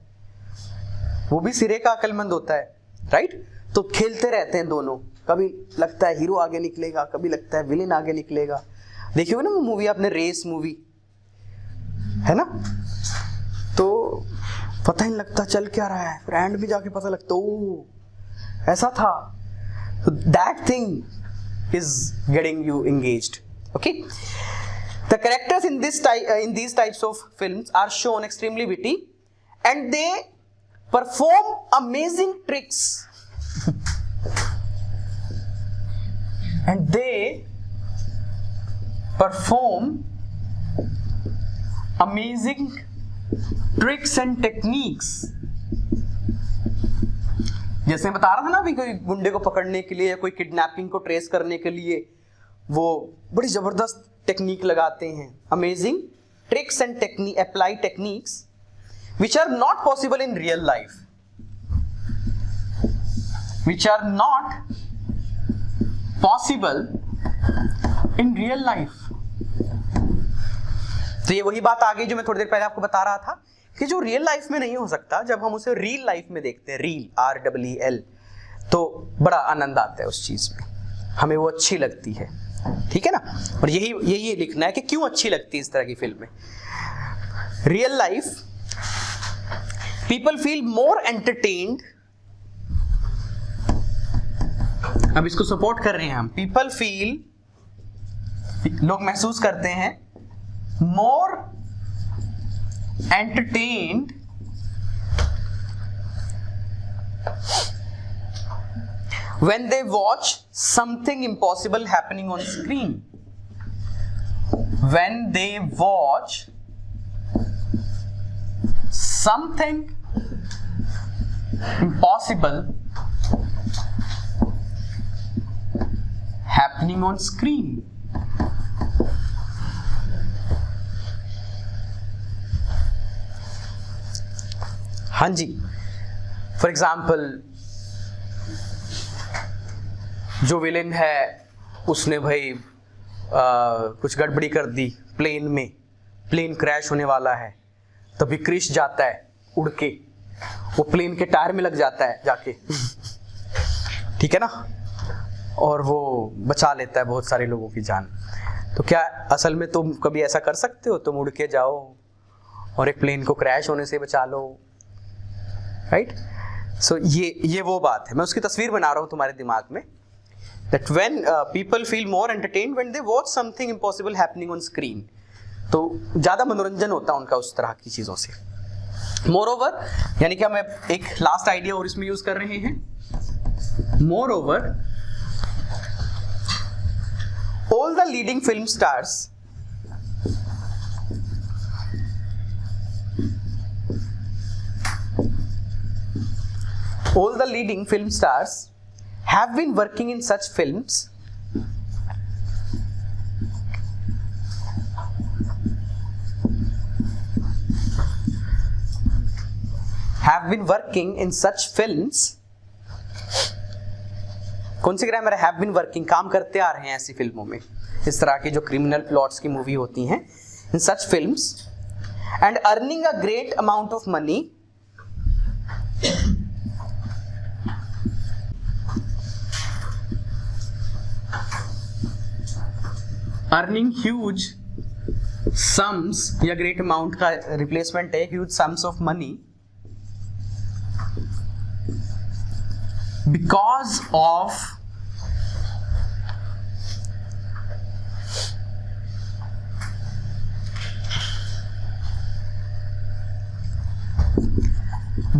Speaker 1: वो भी सिरे का अक्लमंद होता है, राइट? तो खेलते रहते हैं दोनों, कभी लगता है हीरो आगे निकलेगा, कभी लगता है विलेन आगे निकलेगा. देखिए ना वो मूवी आपने, रेस मूवी है ना, तो पता ही नहीं लगता चल क्या रहा है, फिर एंड भी जाके पता लगता ओ ऐसा था. So that thing is getting you engaged. Okay, the characters in these types of films are shown extremely witty, and they perform amazing tricks. And they perform amazing tricks and techniques. जैसे मैं बता रहा था ना अभी, कोई गुंडे को पकड़ने के लिए या कोई किडनैपिंग को ट्रेस करने के लिए वो बड़ी जबरदस्त टेक्निक लगाते हैं. Amazing tricks and apply techniques which are not possible in real life, which are not possible in real life. तो ये वही बात आ गई जो मैं थोड़ी देर पहले आपको बता रहा था कि जो रियल लाइफ में नहीं हो सकता, जब हम उसे रियल लाइफ में देखते हैं, रील REEL, तो बड़ा आनंद आता है उस चीज में, हमें वो अच्छी लगती है. ठीक है ना, और यही लिखना है कि क्यों अच्छी लगती है इस तरह की फिल्में. Real life people feel more entertained. अब इसको सपोर्ट कर रहे हैं हम. पीपल फील, लोग महसूस करते हैं, मोर entertained when they watch something impossible happening on screen. When they watch something impossible happening on screen. हाँ जी, फॉर एग्जाम्पल जो विलेन है उसने भाई कुछ गड़बड़ी कर दी प्लेन में, प्लेन क्रैश होने वाला है, तभी क्रिश जाता है उड़ के, वो प्लेन के टायर में लग जाता है जाके, ठीक है ना, और वो बचा लेता है बहुत सारे लोगों की जान. तो क्या असल में तुम कभी ऐसा कर सकते हो? तुम उड़ के जाओ और एक प्लेन को क्रैश होने से बचा लो, राइट? सो ये वो बात है, मैं उसकी तस्वीर बना रहा हूं तुम्हारे दिमाग में, that when people feel more entertained when they watch something impossible happening on screen. तो ज्यादा मनोरंजन होता है उनका उस तरह की चीजों से. Moreover, यानी कि हम एक लास्ट आइडिया और इसमें यूज कर रहे हैं. Moreover, all the leading film stars have been working in such films कौन सी ग्रामर है? हैव बीन वर्किंग, काम करते आ रहे हैं ऐसी फिल्मों में, इस तरह की जो क्रिमिनल प्लॉट्स की मूवी होती हैं, in such films, and earning a great amount of money earning huge sums, या ग्रेट अमाउंट का रिप्लेसमेंट है huge sums of money, because of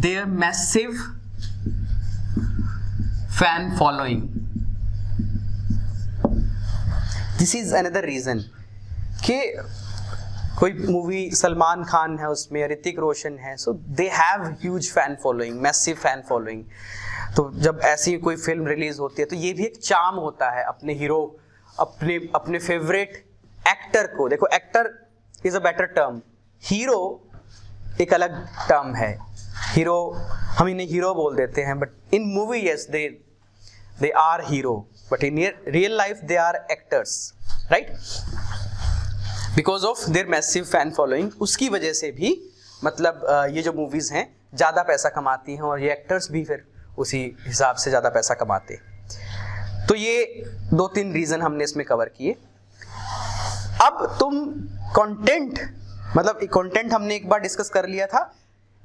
Speaker 1: their massive fan following. This is another reason कि कोई movie Salman Khan है उसमें, ऋतिक रोशन है, so they have huge fan following, massive fan following. तो जब ऐसी कोई फिल्म रिलीज होती है तो ये भी एक चार्म होता है अपने हीरो, अपने फेवरेट एक्टर को। देखो actor is a better term, hero एक अलग टर्म है। हीरो हम इन्हें हीरो बोल देते हैं, but in movie yes they are hero, but in real life they are actors, right? Because of their massive fan following, उसकी वजह से भी मतलब ये जो मूवीज हैं ज़्यादा पैसा कमाती हैं और ये एक्टर्स भी फिर उसी हिसाब से ज़्यादा पैसा कमाते। तो ये 2-3 रीज़न हमने इसमें कवर किए। अब तुम कंटेंट, मतलब कंटेंट हमने एक बार डिस्कस कर लिया था,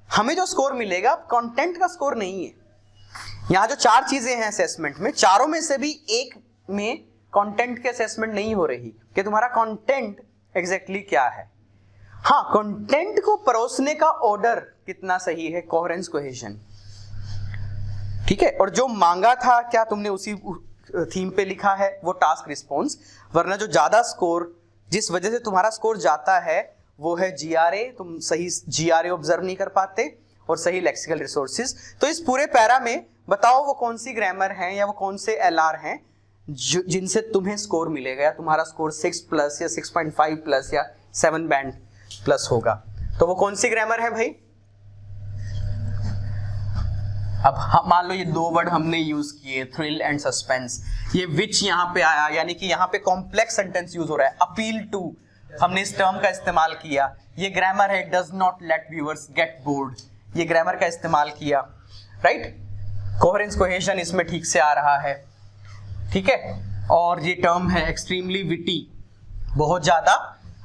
Speaker 1: हमें जो स्कोर मिलेगा कंटेंट का स्कोर नहीं है। यहाँ जो 4 चीज़ें हैं असेसमेंट में, चारों में से भी एक में कंटेंट के असेसमेंट नहीं हो रही कि तुम्हारा कंटेंट एग्जैक्टली क्या है। हाँ, कंटेंट को परोसने का ऑर्डर कितना सही है, कोहेरेंस, कोहेजन, ठीक है। और जो मांगा था क्या तुमने उसी थीम पे लिखा है, वो टास्क रिस्पॉन्स। वरना जो ज्यादा स्कोर, जिस वजह से तुम्हारा स्कोर जाता है, वो है जीआरए। तुम सही जीआरए ऑब्जर्व नहीं कर पाते और सही लेक्सिकल रिसोर्सेज। तो इस पूरे पैरा में बताओ वो कौन सी ग्रामर है या वो कौन से एलआर हैं जिनसे तुम्हें स्कोर मिलेगा, या तुम्हारा स्कोर 6+ या 6.5+ या 7 बैंड प्लस होगा। तो वो कौन सी ग्रामर है भाई? अब मान लो ये 2 वर्ड हमने यूज किए, थ्रिल एंड सस्पेंस। ये विच यहाँ पे आया, यानी कि यहाँ पे कॉम्प्लेक्स सेंटेंस यूज हो रहा है। अपील टू, हमने इस टर्म का इस्तेमाल किया। ये ग्रामर है does not let viewers get bored, ये ग्रामर का इस्तेमाल किया, राइट? कोहेरेंस, कोहेजन इसमें ठीक से आ रहा है, ठीक है। और ये टर्म है एक्सट्रीमली विटी, बहुत ज्यादा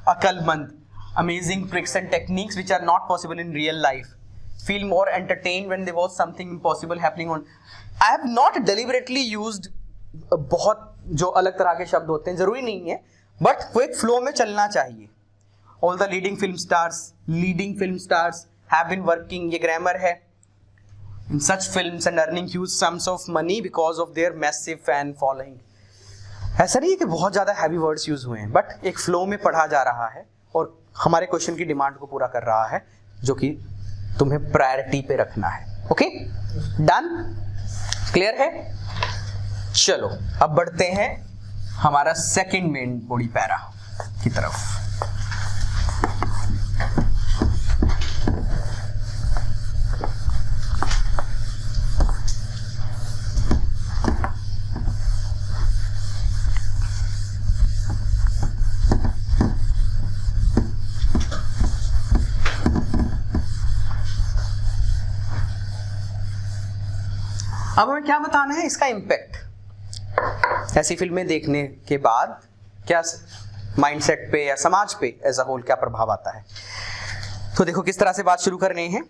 Speaker 1: अकलमंद। Amazing tricks and techniques which are not possible in real life. Feel more entertained when there was something impossible happening on. I have not deliberately used बहुत जो अलग तरह के शब्द होते हैं, जरूरी नहीं है, बट वो एक फ्लो में चलना चाहिए। All the leading film stars have been working, ये ग्रामर है, in such films and earning huge sums of money because of their massive fan following. ऐसा नहीं है कि बहुत ज्यादा हैवी वर्ड्स यूज हुए हैं, बट एक फ्लो में पढ़ा जा रहा है और हमारे क्वेश्चन की डिमांड को पूरा कर रहा है, जो कि तुम्हें प्रायोरिटी पे रखना है। ओके, डन, क्लियर है? चलो अब बढ़ते हैं हमारा सेकंड मेन बॉडी पैरा की तरफ। अब हमें क्या बताना है, इसका इम्पैक्ट ऐसी फिल्में देखने के बाद क्या माइंडसेट पे या समाज पे एज अ होल क्या प्रभाव आता है। तो देखो किस तरह से बात शुरू करनी है।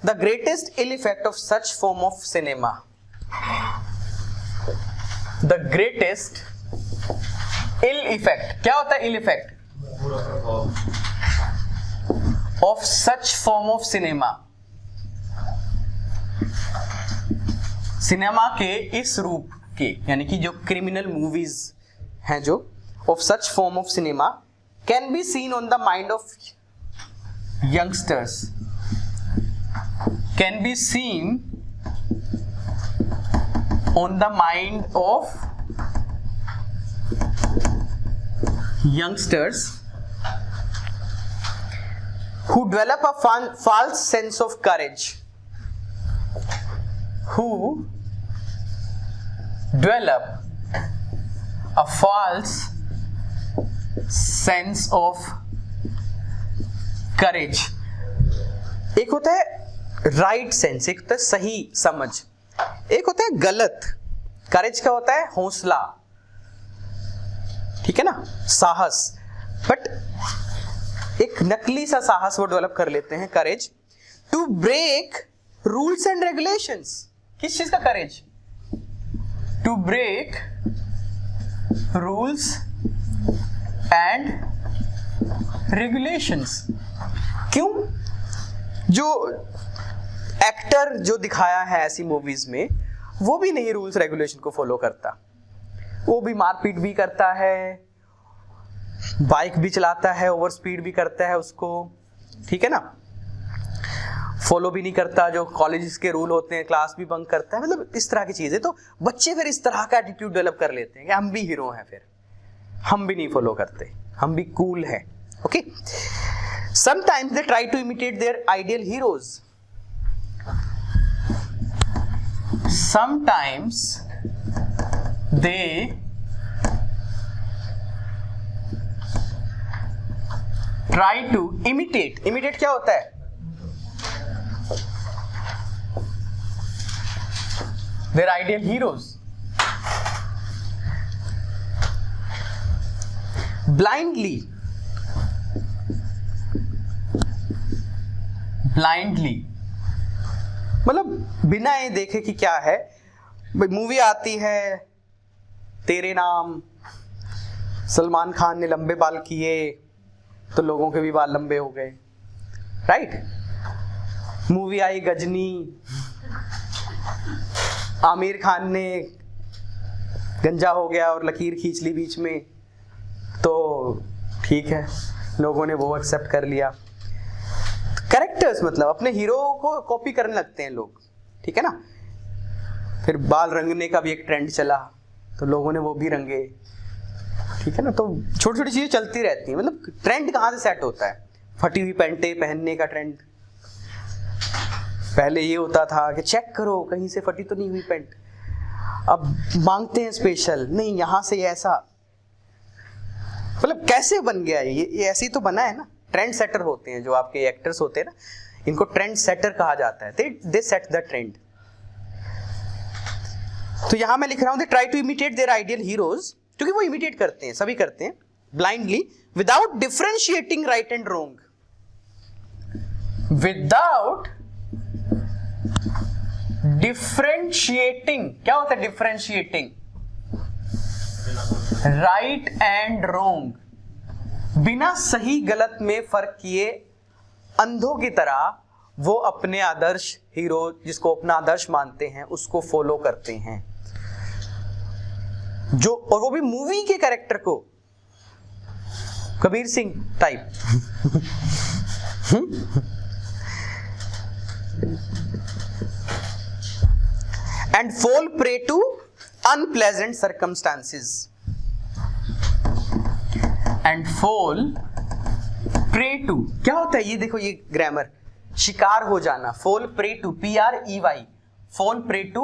Speaker 1: The greatest ill effect of such form of cinema, the greatest ill effect, क्या होता है ill effect of such form of cinema, cinema के इस रूप के, यानी कि जो क्रिमिनल मूवीज हैं, जो of such form of cinema can be seen on the mind of youngsters, can be seen on the mind of youngsters who develop a false sense of courage, who develop a false sense of courage. एक होता है right sense, एक होता है सही समझ, एक होता है गलत। करेज का होता है हौसला, ठीक है ना, साहस। बट एक नकली सा साहस वो डेवलप कर लेते हैं, courage to break rules and regulations. किस चीज का courage? To break rules and regulations. क्यों? जो एक्टर जो दिखाया है ऐसी मूवीज में, वो भी नहीं रूल्स रेगुलेशन को फॉलो करता, वो भी मारपीट भी करता है, बाइक भी चलाता है, ओवर स्पीड भी करता है उसको, ठीक है ना, फॉलो भी नहीं करता जो कॉलेज के रूल होते हैं, क्लास भी बंक करता है, मतलब इस तरह की चीजें। तो बच्चे फिर इस तरह का एटीट्यूड डेवलप कर लेते हैं कि हम भी हीरो हैं, फिर हम भी नहीं फॉलो करते, हम भी कूल हैं। Okay, sometimes they try to imitate their ideal heroes, sometimes they try to imitate, imitate क्या होता है, their ideal heroes, blindly मतलब बिना ये देखे कि क्या है, मूवी आती है तेरे नाम, सलमान खान ने लंबे बाल किए तो लोगों के भी बाल लंबे हो गए, राइट। मूवी आई गजनी, आमिर खान ने गंजा हो गया और लकीर खींच ली बीच में, तो ठीक है, लोगों ने वो एक्सेप्ट कर लिया। कैरेक्टर्स मतलब अपने हीरो को कॉपी करने लगते हैं लोग, ठीक है ना। फिर बाल रंगने का भी एक ट्रेंड चला तो लोगों ने वो भी रंगे, ठीक है ना। तो छोटी छोटी चीजें चलती रहती हैं, मतलब ट्रेंड कहाँ से सेट होता है, फटी हुई पैंटें पहनने का ट्रेंड। पहले ये होता था कि चेक करो कहीं से फटी तो नहीं हुई पैंट, अब मांगते हैं स्पेशल, नहीं यहाँ से ऐसा, मतलब कैसे बन गया ये ऐसे ही तो बना है ना। ट्रेंड सेटर होते हैं जो आपके एक्टर्स होते हैं ना, इनको ट्रेंड सेटर कहा जाता है, दे सेट द ट्रेंड। तो यहां मैं लिख रहा हूं they try to imitate their ideal heroes, क्योंकि वो इमिटेट करते हैं, सभी करते हैं, blindly, without differentiating right and wrong, without differentiating. क्या होता है डिफरेंशिएटिंग? राइट एंड रॉन्ग, बिना सही गलत में फर्क किए अंधों की तरह वो अपने आदर्श हीरो, जिसको अपना आदर्श मानते हैं, उसको फॉलो करते हैं, जो, और वो भी मूवी के कैरेक्टर को, Kabir Singh type. And fall prey to unpleasant circumstances, and fall prey to, क्या होता है ये देखो, ये ग्रामर, शिकार हो जाना, fall prey to, PREY, fall prey to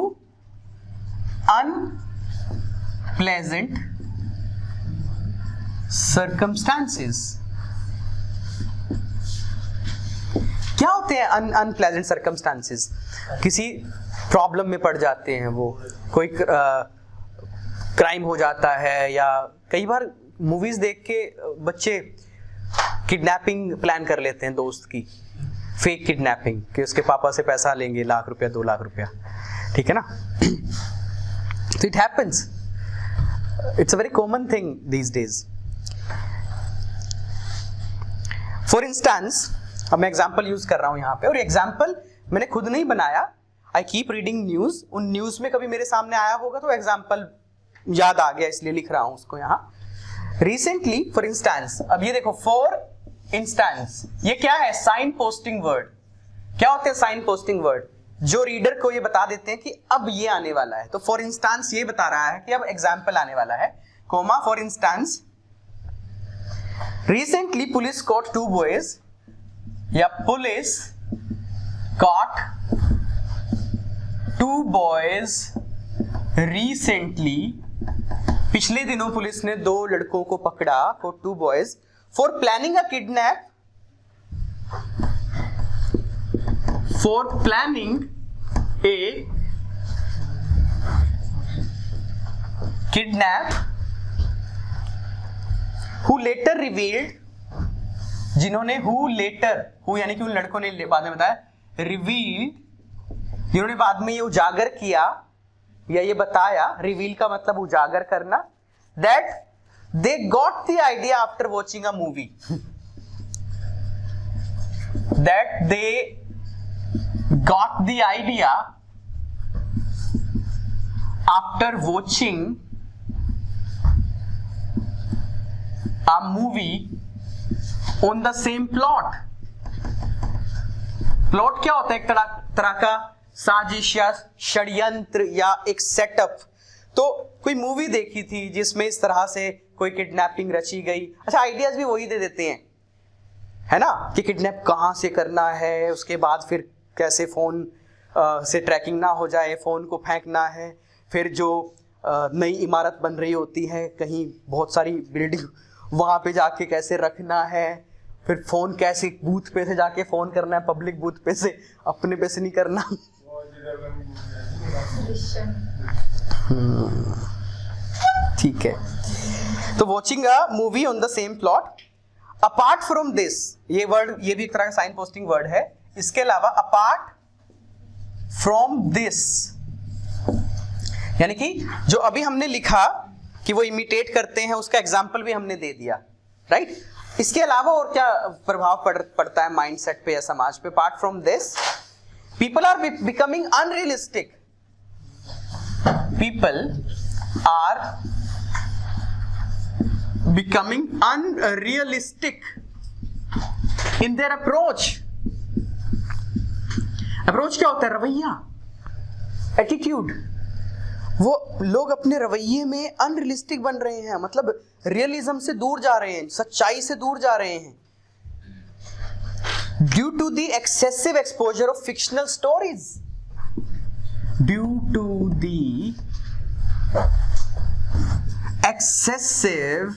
Speaker 1: unpleasant circumstances. क्या होते हैं अनप्लेजेंट सर्कमस्टांसेस? किसी प्रॉब्लम में पड़ जाते हैं, वो कोई क्राइम हो जाता है, या कई बार मूवीज देख के बच्चे किडनैपिंग प्लान कर लेते हैं दोस्त की, फेक किडनैपिंग, कि उसके पापा से पैसा लेंगे, लाख रुपया 2 लाख रुपया, ठीक है ना। तो it happens, it's a very common thing these days. For instance, अब मैं एग्जाम्पल यूज कर रहा हूं यहां पे, और एग्जाम्पल मैंने खुद नहीं बनाया, आई कीप रीडिंग न्यूज, उन न्यूज में कभी मेरे सामने आया होगा तो एग्जाम्पल याद आ गया, इसलिए लिख रहा हूं उसको यहां। रिसेंटली, फॉर इंस्टेंस, अब ये देखो, फॉर इंस्टेंस, ये क्या है? Sign posting word. क्या होते हैं साइन पोस्टिंग वर्ड? जो रीडर को ये बता देते हैं कि अब ये आने वाला है। तो फॉर इंस्टेंस ये बता रहा है कि अब एग्जाम्पल आने वाला है, comma, for instance, recently police caught 2 boys, या पुलिस कॉट 2 बॉयज रिसेंटली, पिछले दिनों पुलिस ने 2 लड़कों को पकड़ा, for 2 boys, for planning a kidnap, for planning a kidnap, who later revealed, जिन्होंने हु लेटर, हु यानी कि उन लड़कों ने बाद में बताया, रिवील्ड, जिन्होंने बाद में ये उजागर किया या ये बताया, रिवील का मतलब उजागर करना, that they got the idea after watching a movie, that they got the idea after watching a movie on the same plot. Plot क्या होता है? एक तरह का साजिश या षड्यंत्र या एक सेटअप। तो कोई मूवी देखी थी जिसमें इस तरह से कोई किडनैपिंग रची गई। अच्छा, आइडियाज भी वही दे देते हैं, है ना, कि किडनैप कहां से करना है, उसके बाद फिर कैसे फोन से ट्रैकिंग ना हो जाए, फोन को फेंकना है, फिर जो नई इमारत बन रही होती है कहीं बहुत सारी बिल्डिंग, वहां पे जाके कैसे रखना है, फिर फोन कैसे बूथ पे से जाके फोन करना है, पब्लिक बूथ पे से, अपने पे से नहीं करना। ठीक है, तो watching a movie on the same plot. Apart from this, ये वर्ड, ये भी एक तरह का साइन पोस्टिंग वर्ड है। इसके अलावा अपार्ट फ्रॉम दिस, यानी कि जो अभी हमने लिखा कि वो इमिटेट करते हैं, उसका एग्जाम्पल भी हमने दे दिया, राइट। इसके अलावा और क्या प्रभाव पड़ता है माइंडसेट पे या समाज पे? Apart from this, people are becoming unrealistic. People are becoming unrealistic in their approach. Approach क्या होता है? रवैया, एटीट्यूड। वो लोग अपने रवैये में अनरियलिस्टिक बन रहे हैं, मतलब रियलिज्म से दूर जा रहे हैं, सच्चाई से दूर जा रहे हैं। Due to the excessive exposure of fictional stories, due to the excessive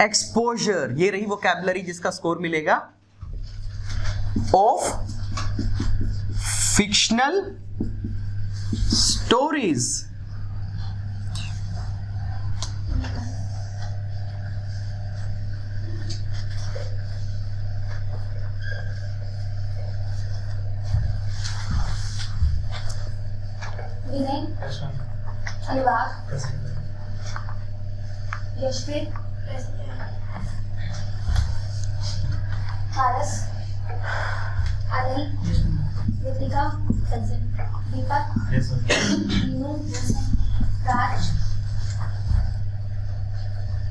Speaker 1: exposure, ये रही वोकैबुलरी जिसका स्कोर मिलेगा, of fictional stories.
Speaker 3: Vinay, Anurag, Yashpreet, Paras, Anil, Ritika, Deepak, Meenu, Raj,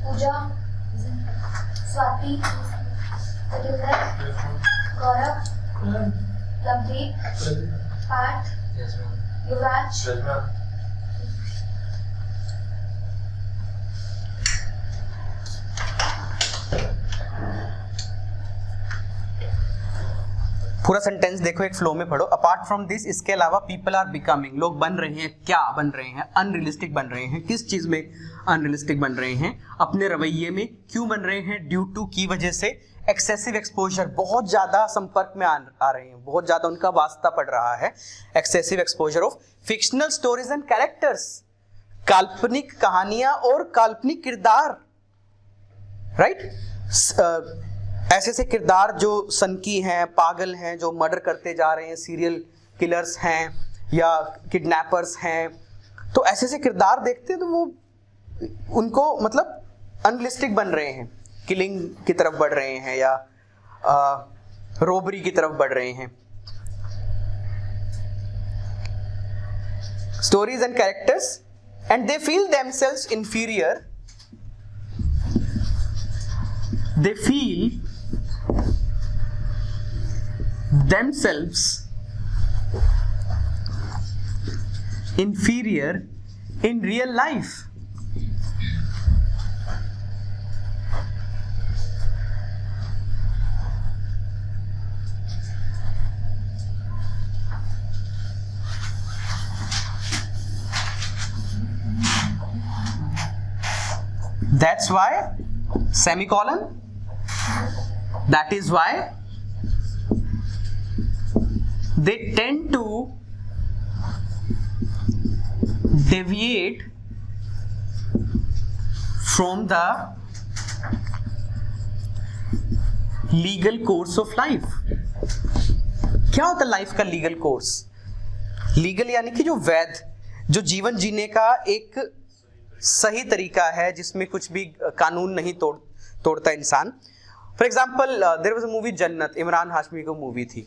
Speaker 3: Pooja, Swati, Satinder, Gaurav, Lovedeep, Parth, Yuvraj,
Speaker 1: पूरा सेंटेंस देखो, एक फ्लो में पढ़ो। अपार्ट फ्रॉम दिस, इसके अलावा पीपल आर बिकमिंग, लोग बन रहे हैं, क्या बन रहे हैं? अनरियलिस्टिक बन रहे हैं। किस चीज में अनरियलिस्टिक बन रहे हैं? अपने रवैये में। क्यों बन रहे हैं? ड्यू टू, की वजह से, एक्सेसिव एक्सपोजर, बहुत ज्यादा संपर्क में आ रहे हैं, बहुत ज्यादा उनका वास्ता पड़ रहा है। Excessive exposure of fictional stories and characters, काल्पनिक कहानियां और काल्पनिक किरदार, राइट। ऐसे ऐसे किरदार जो सनकी हैं, पागल हैं, जो मर्डर करते जा रहे हैं, सीरियल किलर्स हैं या किडनैपर्स हैं, तो ऐसे ऐसे किरदार देखते हैं तो वो उनको मतलब अनरियलिस्टिक बन रहे हैं, किलिंग की तरफ बढ़ रहे हैं या रोबरी की तरफ बढ़ रहे हैं। Stories and characters, and they feel themselves inferior, they feel themselves inferior in real life. That's why, semicolon, that is why they tend to deviate from the legal course of life. क्या होता है life का legal course? Legal यानी कि जो वैध, जो जीवन जीने का एक सही तरीका है, जिसमें कुछ भी कानून नहीं तोड़ता इंसान। For example, there was a movie Jannat, Emraan Hashmi की मूवी थी।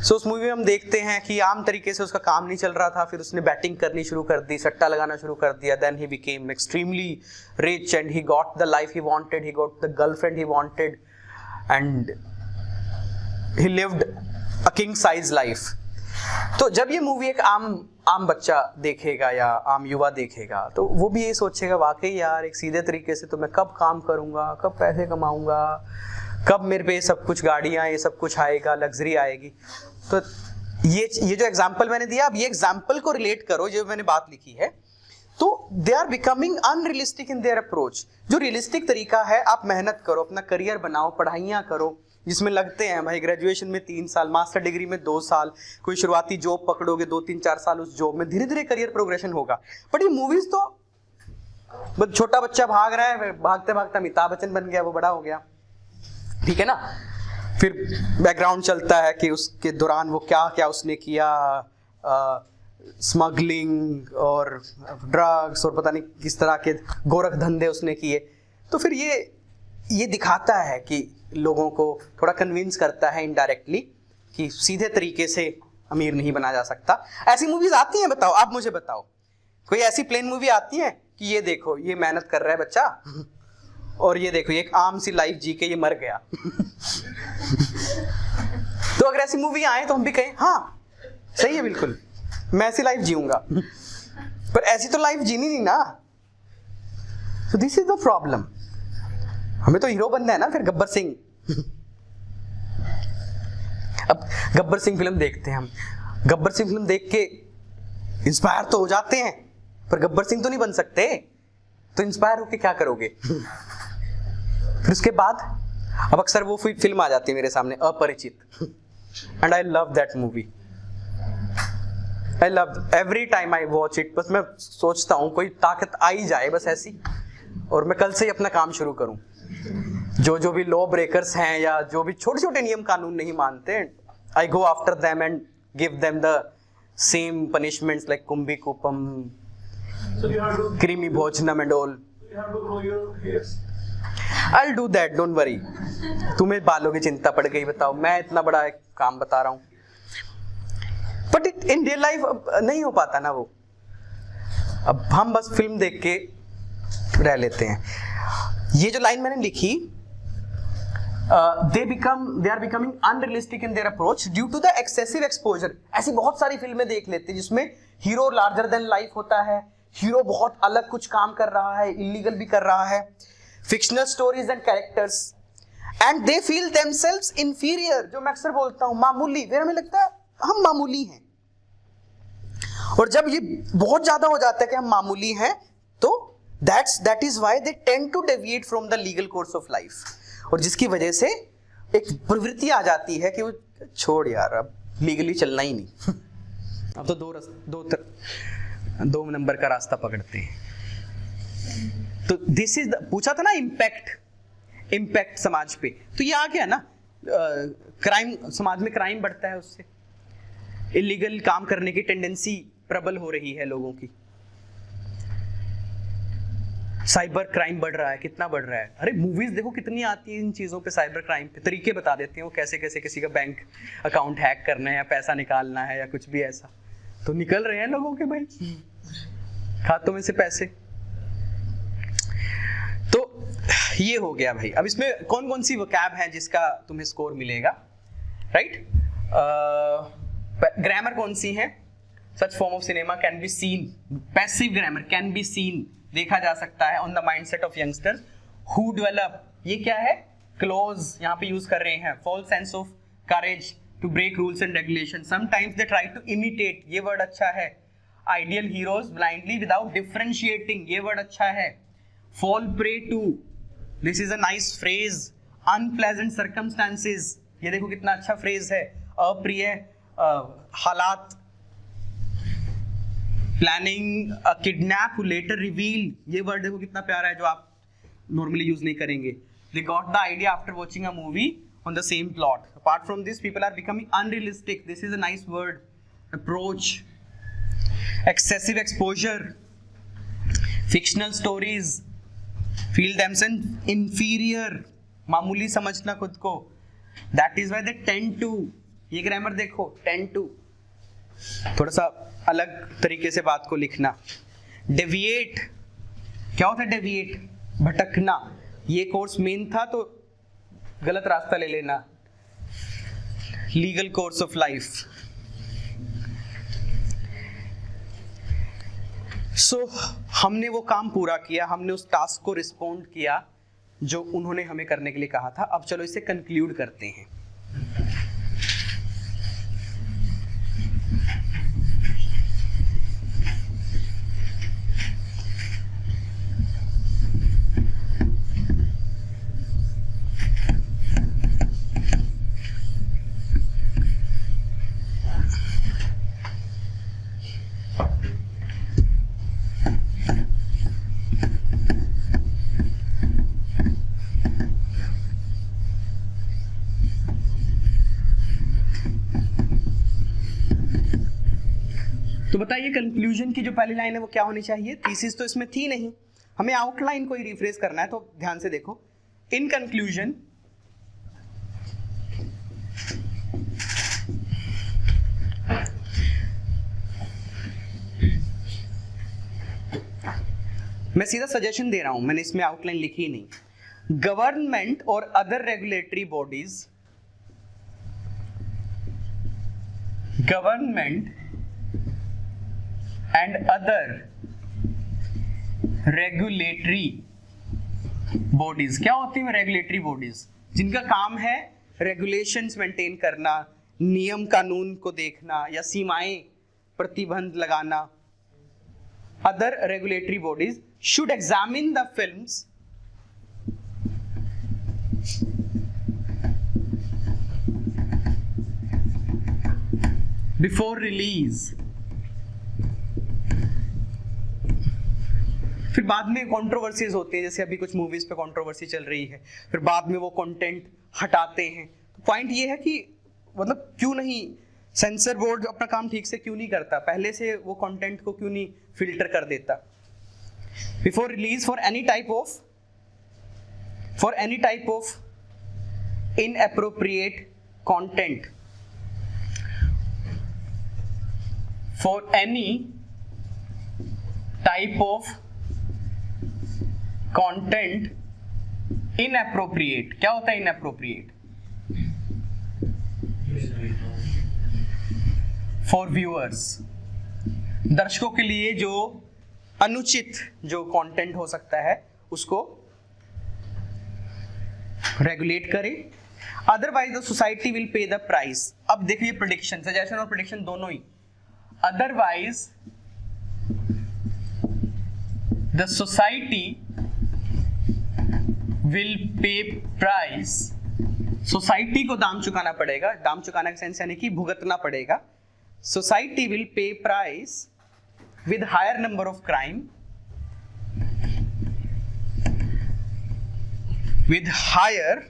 Speaker 1: सो उस मूवी में हम देखते हैं कि आम तरीके से उसका काम नहीं चल रहा था, फिर उसने बैटिंग करनी शुरू कर दी, सट्टा लगाना शुरू कर दिया, then he became extremely rich and he got the life he wanted, he got the girlfriend he wanted and he lived a king size life. तो जब ये मूवी एक आम बच्चा देखेगा या आम युवा देखेगा तो वो भी ये सोचेगा वाकई यार एक सीधे तरीके से तो मैं कब काम करूंगा, कब पैसे कमाऊंगा, कब मेरे पे सब कुछ गाड़ियाँ ये सब कुछ आएगा, लग्जरी आएगी। तो ये जो एग्जाम्पल मैंने दिया, अब ये एग्जाम्पल को रिलेट करो जो मैंने बात लिखी है, तो they are becoming unrealistic in their approach. जो रियलिस्टिक तरीका है, आप मेहनत करो, अपना करियर बनाओ, पढ़ाइयाँ करो, जिसमें लगते हैं भाई ग्रेजुएशन में 3 साल, मास्टर डिग्री में 2 साल, कोई शुरुआती जॉब पकड़ोगे 2-3-4 साल, उस जॉब में धीरे धीरे करियर प्रोग्रेशन होगा। बट ये मूवीज तो बस छोटा बच्चा भाग रहा है, भागते भागते अमिताभ बच्चन बन गया, वो बड़ा हो गया, ठीक है ना। फिर बैकग्राउंड चलता है कि उसके दौरान वो क्या क्या उसने किया, स्मगलिंग और ड्रग्स और पता नहीं किस तरह के गोरख धंधे उसने किए। तो फिर ये दिखाता है कि लोगों को थोड़ा कन्विंस करता है इनडायरेक्टली कि सीधे तरीके से अमीर नहीं बना जा सकता। ऐसी मूवीज आती हैं, बताओ, आप मुझे बताओ, कोई ऐसी प्लेन मूवी आती है कि ये देखो ये मेहनत कर रहा है बच्चा और ये देखो ये एक आम सी लाइफ जी के ये मर गया। तो अगर ऐसी मूवी आए तो हम भी कहें हाँ सही है, बिल्कुल मैं ऐसी लाइफ जीऊंगा, पर ऐसी तो लाइफ जीनी नहीं ना। So this is the problem. हमें तो हीरो बनना है ना। फिर गब्बर सिंह, अब गब्बर सिंह फिल्म देखते हैं हम, गब्बर सिंह फिल्म देख के इंस्पायर तो हो जाते हैं, पर गब्बर सिंह तो नहीं बन सकते। तो इंस्पायर होके क्या करोगे? फिर उसके बाद अब अक्सर वो फिल्म आ जाती है मेरे सामने, अपरिचित, and I love that movie. I love every time I watch it. बस मैं सोचता हूँ कोई ताकत आई जाए बस ऐसी, और मैं कल से ही अपना काम शुरू करूं। जो भी लॉ ब्रेकर्स हैं या जो भी छोटे छोटे नियम कानून नहीं मानते, I go after them and give them the same punishments like कुंभी कुपम, क्रीमी भोजनम and all. I'll do that, don't worry। तुम्हें बालों की चिंता पड़ गई, बताओ, मैं इतना बड़ा एक काम बता रहा हूं। बट इन रियल लाइफ नहीं हो पाता ना वो। अब हम बस फिल्म देख के रह लेते हैं। ये जो लाइन मैंने लिखी, they are becoming unrealistic in their approach due to the excessive exposure। ऐसी बहुत सारी फिल्में देख लेते हैं जिसमें हीरो लार्जर देन लाइफ होता है, हीरो बहुत अलग कुछ काम कर रहा है, इलीगल भी कर रहा है, fictional stories and characters and they feel themselves inferior। जो मैं अक्सर बोलता हूं मामूली, फिर हमें लगता है हम मामूली हैं। और जब ये बहुत ज्यादा हो जाता है कि हम मामूली हैं, तो that is why they tend to deviate from the legal course of life। और जिसकी वजह से एक प्रवृत्ति आ जाती है कि वो छोड़ यार, अब लीगली चलना ही नहीं, अब तो दो नंबर का रास्ता पकड़ते हैं। तो दिस इज पूछा था ना इम्पैक्ट समाज पे, तो ये आ गया ना। क्राइम, समाज में क्राइम बढ़ता है, उससे इलीगल काम करने की टेंडेंसी प्रबल हो रही है लोगों की। साइबर क्राइम बढ़ रहा है, कितना बढ़ रहा है। अरे मूवीज देखो कितनी आती है इन चीजों पे, साइबर क्राइम पे तरीके बता देते हैं वो कैसे कैसे किसी का बैंक अकाउंट हैक करना है या पैसा निकालना है या कुछ भी ऐसा। तो निकल रहे हैं लोगों के भाई खातों में से पैसे। तो ये हो गया भाई। अब इसमें कौन कौन सी वोकैब है जिसका तुम्हें स्कोर मिलेगा, राइट? ग्रामर कौन सी है? सच form of cinema can be seen, passive grammar can be seen, देखा जा सकता है on the mindset of youngsters who develop. ये क्या है? क्लोज यहाँ पे यूज कर रहे हैं। False sense of courage to break rules and regulation, sometimes they try to imitate, ये वर्ड अच्छा है। Ideal heroes blindly without differentiating, ये वर्ड अच्छा है। Fall prey to, this is a nice phrase. Unpleasant circumstances, ये देखो कितना अच्छा फ्रेज है। अप्रिय हालात। Planning a kidnap who later reveal, ये वर्ड देखो कितना प्यारा है जो आप नॉर्मली यूज नहीं करेंगे। They got the idea after watching a movie on the same plot. Apart from this people are becoming unrealistic, this is a nice word. Approach, excessive exposure, fictional stories, feel themselves inferior, मामूली समझना खुद को। That is why they tend to ये grammar देखो 10 to, थोड़ा सा अलग तरीके से बात को लिखना। डेविएट, क्या होता है डेविएट? भटकना। ये कोर्स मेन था तो गलत रास्ता ले लेना। Legal course of life. So हमने वो काम पूरा किया, हमने उस टास्क को रिस्पोंड किया जो उन्होंने हमें करने के लिए कहा था। अब चलो इसे कंक्लूड करते हैं। तो बताइए कंक्लूजन की जो पहली लाइन है वो क्या होनी चाहिए? थीसिस तो इसमें थी नहीं, हमें आउटलाइन को ही रिफ्रेश करना है। तो ध्यान से देखो, इन कंक्लूजन मैं सीधा सजेशन दे रहा हूं, मैंने इसमें आउटलाइन लिखी ही नहीं। गवर्नमेंट और other regulatory bodies, government and other regulatory bodies, क्या होती है रेगुलेटरी बॉडीज? जिनका काम है रेगुलेशंस मेंटेन करना, नियम कानून को देखना या सीमाएं प्रतिबंध लगाना। Other regulatory bodies should examine the films before release। फिर बाद में कंट्रोवर्सीज होती है, जैसे अभी कुछ मूवीज पे कंट्रोवर्सी चल रही है, फिर बाद में वो कंटेंट हटाते हैं। तो पॉइंट ये है कि मतलब क्यों नहीं सेंसर बोर्ड अपना काम ठीक से क्यों नहीं करता, पहले से वो कंटेंट को क्यों नहीं फिल्टर कर देता। Before release for any type of inappropriate content, for any type of content inappropriate. क्या होता है इनएप्रोप्रिएट? फॉर व्यूअर्स, दर्शकों के लिए जो अनुचित जो कंटेंट हो सकता है उसको रेगुलेट करे। Otherwise the society will pay the price. अब देखिए प्रेडिक्शन, सजेशन और प्रेडिक्शन दोनों ही। Otherwise the society will pay price, society को दाम चुकाना पड़ेगा। दाम चुकाना का सेंस यानी कि भुगतना पड़ेगा। Society will pay price with higher number of crime, with higher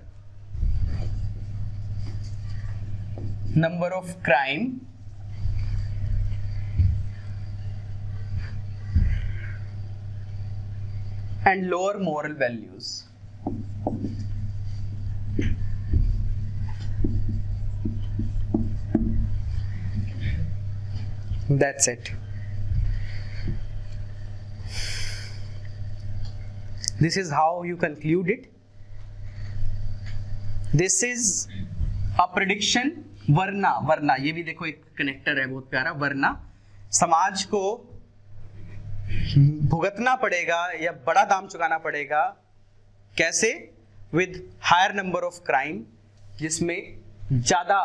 Speaker 1: number of crime and lower moral values। That's it. This is how you conclude it. This is a prediction। वरना ये भी देखो एक connector है बहुत प्यारा। वरना समाज को भुगतना पड़ेगा या बड़ा दाम चुकाना पड़ेगा। कैसे? With higher number of crime, जिसमें ज्यादा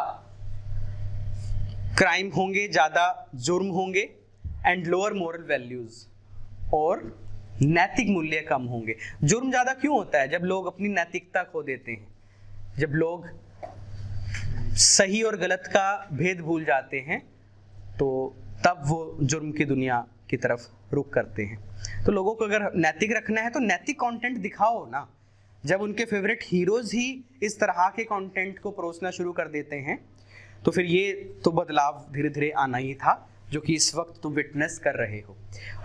Speaker 1: क्राइम होंगे, ज्यादा जुर्म होंगे, एंड लोअर मोरल वैल्यूज, और नैतिक मूल्य कम होंगे। जुर्म ज्यादा क्यों होता है? जब लोग अपनी नैतिकता खो देते हैं, जब लोग सही और गलत का भेद भूल जाते हैं, तो तब वो जुर्म की दुनिया की तरफ रुख करते हैं। तो लोगों को अगर नैतिक रखना है तो नैतिक कंटेंट दिखाओ ना। जब उनके फेवरेट हीरोज ही इस तरह के कंटेंट को परोसना शुरू कर देते हैं, तो फिर ये तो बदलाव धीरे धीरे आना ही था, जो कि इस वक्त तुम विटनेस कर रहे हो।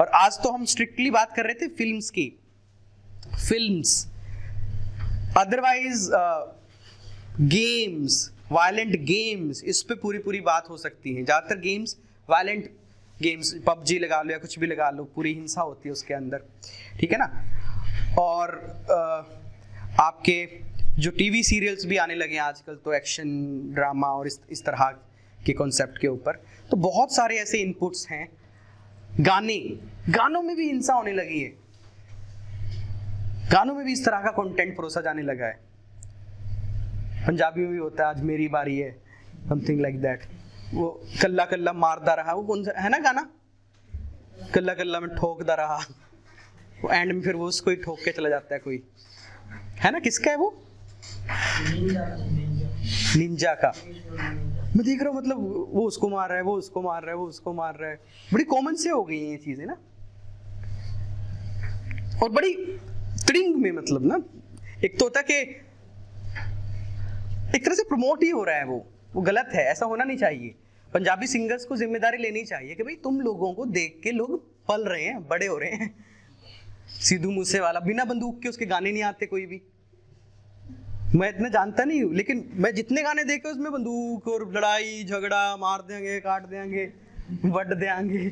Speaker 1: और आज तो हम स्ट्रिक्टली बात कर रहे थे फिल्म्स की, films. Otherwise games, violent games, इस पे पूरी बात हो सकती है। ज़्यादातर गेम्स वायलेंट गेम्स, पबजी लगा लो या कुछ भी लगा लो, पूरी हिंसा होती है उसके अंदर, ठीक है ना। और आपके जो टीवी सीरियल्स भी आने लगे हैं आजकल, तो एक्शन ड्रामा और इस तरह के कॉन्सेप्ट के ऊपर, तो बहुत सारे ऐसे इनपुट्स हैं। गानों में भी हिंसा होने लगी है, गानों में भी इस तरह का कंटेंट परोसा जाने लगा है। पंजाबी में भी होता है आज मेरी बारी है, समथिंग लाइक दैट। वो कल्ला कल्ला मारदा रहा, वो कौन सा है ना गाना, कल्ला कल्ला में ठोकदा रहा, वो एंड में फिर वो उसको ही ठोक के चला जाता है कोई, है ना, किसका है वो, निंजा का। मैं देख रहा हूँ मतलब वो उसको मार रहा है, वो उसको मार रहा है, वो उसको मार रहा है, बड़ी कॉमन से हो गई हैं ये चीजें ना, और बड़ी ट्रिंग में, मतलब ना एक तो होता है कि एक तरह से प्रमोट ही हो रहा है, वो गलत है, ऐसा होना नहीं चाहिए। पंजाबी सिंगर्स को जिम्मेदारी लेनी चाहिए कि भाई तुम लोगों को देख के लोग पल रहे हैं, बड़े हो रहे हैं। सिद्धू मूसेवाला बिना बंदूक के उसके गाने नहीं आते कोई भी, मैं इतना जानता नहीं हूँ, लेकिन मैं जितने गाने देखे उसमें बंदूक और लड़ाई झगड़ा, मार देंगे, काट देंगे, वड देंगे।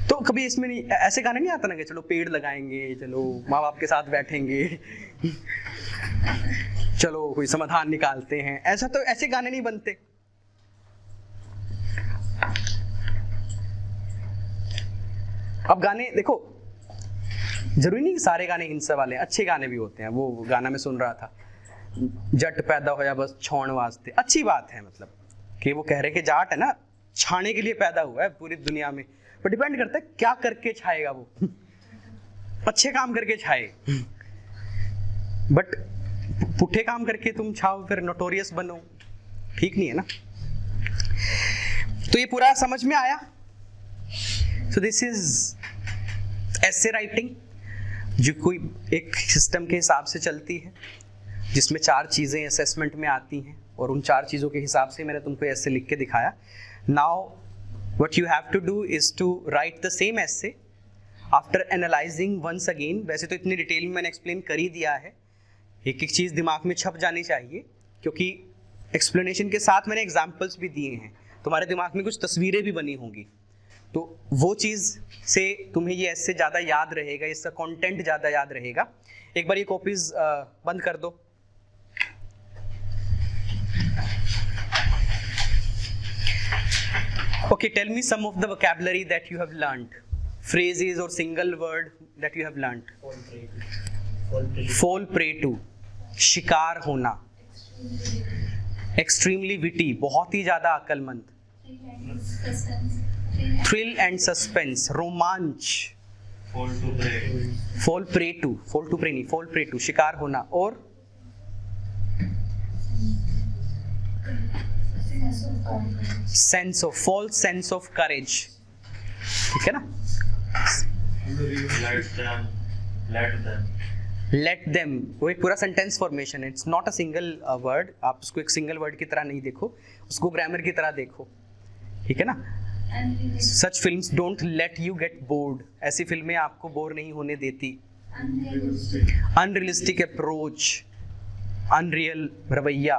Speaker 1: तो कभी इसमें नहीं ऐसे गाने नहीं आता ना कि चलो पेड़ लगाएंगे, चलो माँ बाप के साथ बैठेंगे, चलो कोई समाधान निकालते हैं, ऐसा तो ऐसे गाने नहीं बनते। अब गाने देखो, जरूरी नहीं सारे गाने हिंसा वाले, अच्छे गाने भी होते हैं। वो गाना मैं सुन रहा था, जट पैदा होया बस छौण वास्ते, अच्छी बात है, मतलब कि वो कह रहे कि जाट है ना, छाने के लिए पैदा हुआ है पूरी दुनिया में, पर डिपेंड करता है क्या करके छाएगा वो। अच्छे काम करके छाए, बट पुट्ठे काम करके तुम छाओ फिर नोटोरियस बनो, ठीक नहीं है ना। तो ये पूरा समझ में आया। So this is essay writing, जो कोई एक सिस्टम के हिसाब से चलती है, जिसमें 4 चीजें असेसमेंट में आती हैं, और उन 4 चीजों के हिसाब से मैंने तुमको ऐसे लिख के दिखाया। Now what you have to do is to write the same essay after analyzing once again। वैसे तो इतनी डिटेल में मैंने एक्सप्लेन कर ही दिया है, एक एक चीज़ दिमाग में छप जानी चाहिए, क्योंकि एक्सप्लेनेशन के साथ मैंने एग्जाम्पल्स भी दिए हैं, तुम्हारे दिमाग में कुछ तस्वीरें भी बनी होंगी, तो वो चीज़ से तुम्हें ये ऐसे ज़्यादा याद रहेगा, इसका कंटेंट ज़्यादा याद रहेगा। एक बार ये कॉपीज बंद कर दो। Okay, tell me some of the vocabulary that you have learned, phrases or single word that you have learned। fall prey to, शिकार होना, extremely witty, बहुत ही ज्यादा अक्लमंद, thrill and suspense, रोमांच, fall prey to, शिकार होना, और false sense of courage, ठीक है ना। let them, वो एक पूरा सेंटेंस फॉर्मेशन है, it's not a single word, आप उसको एक सिंगल वर्ड की तरह नहीं देखो, उसको ग्रामर की तरह देखो, ठीक है ना। such films don't let you get bored, ऐसी फिल्में आपको बोर नहीं होने देती। unrealistic approach, अनरियल रवैया,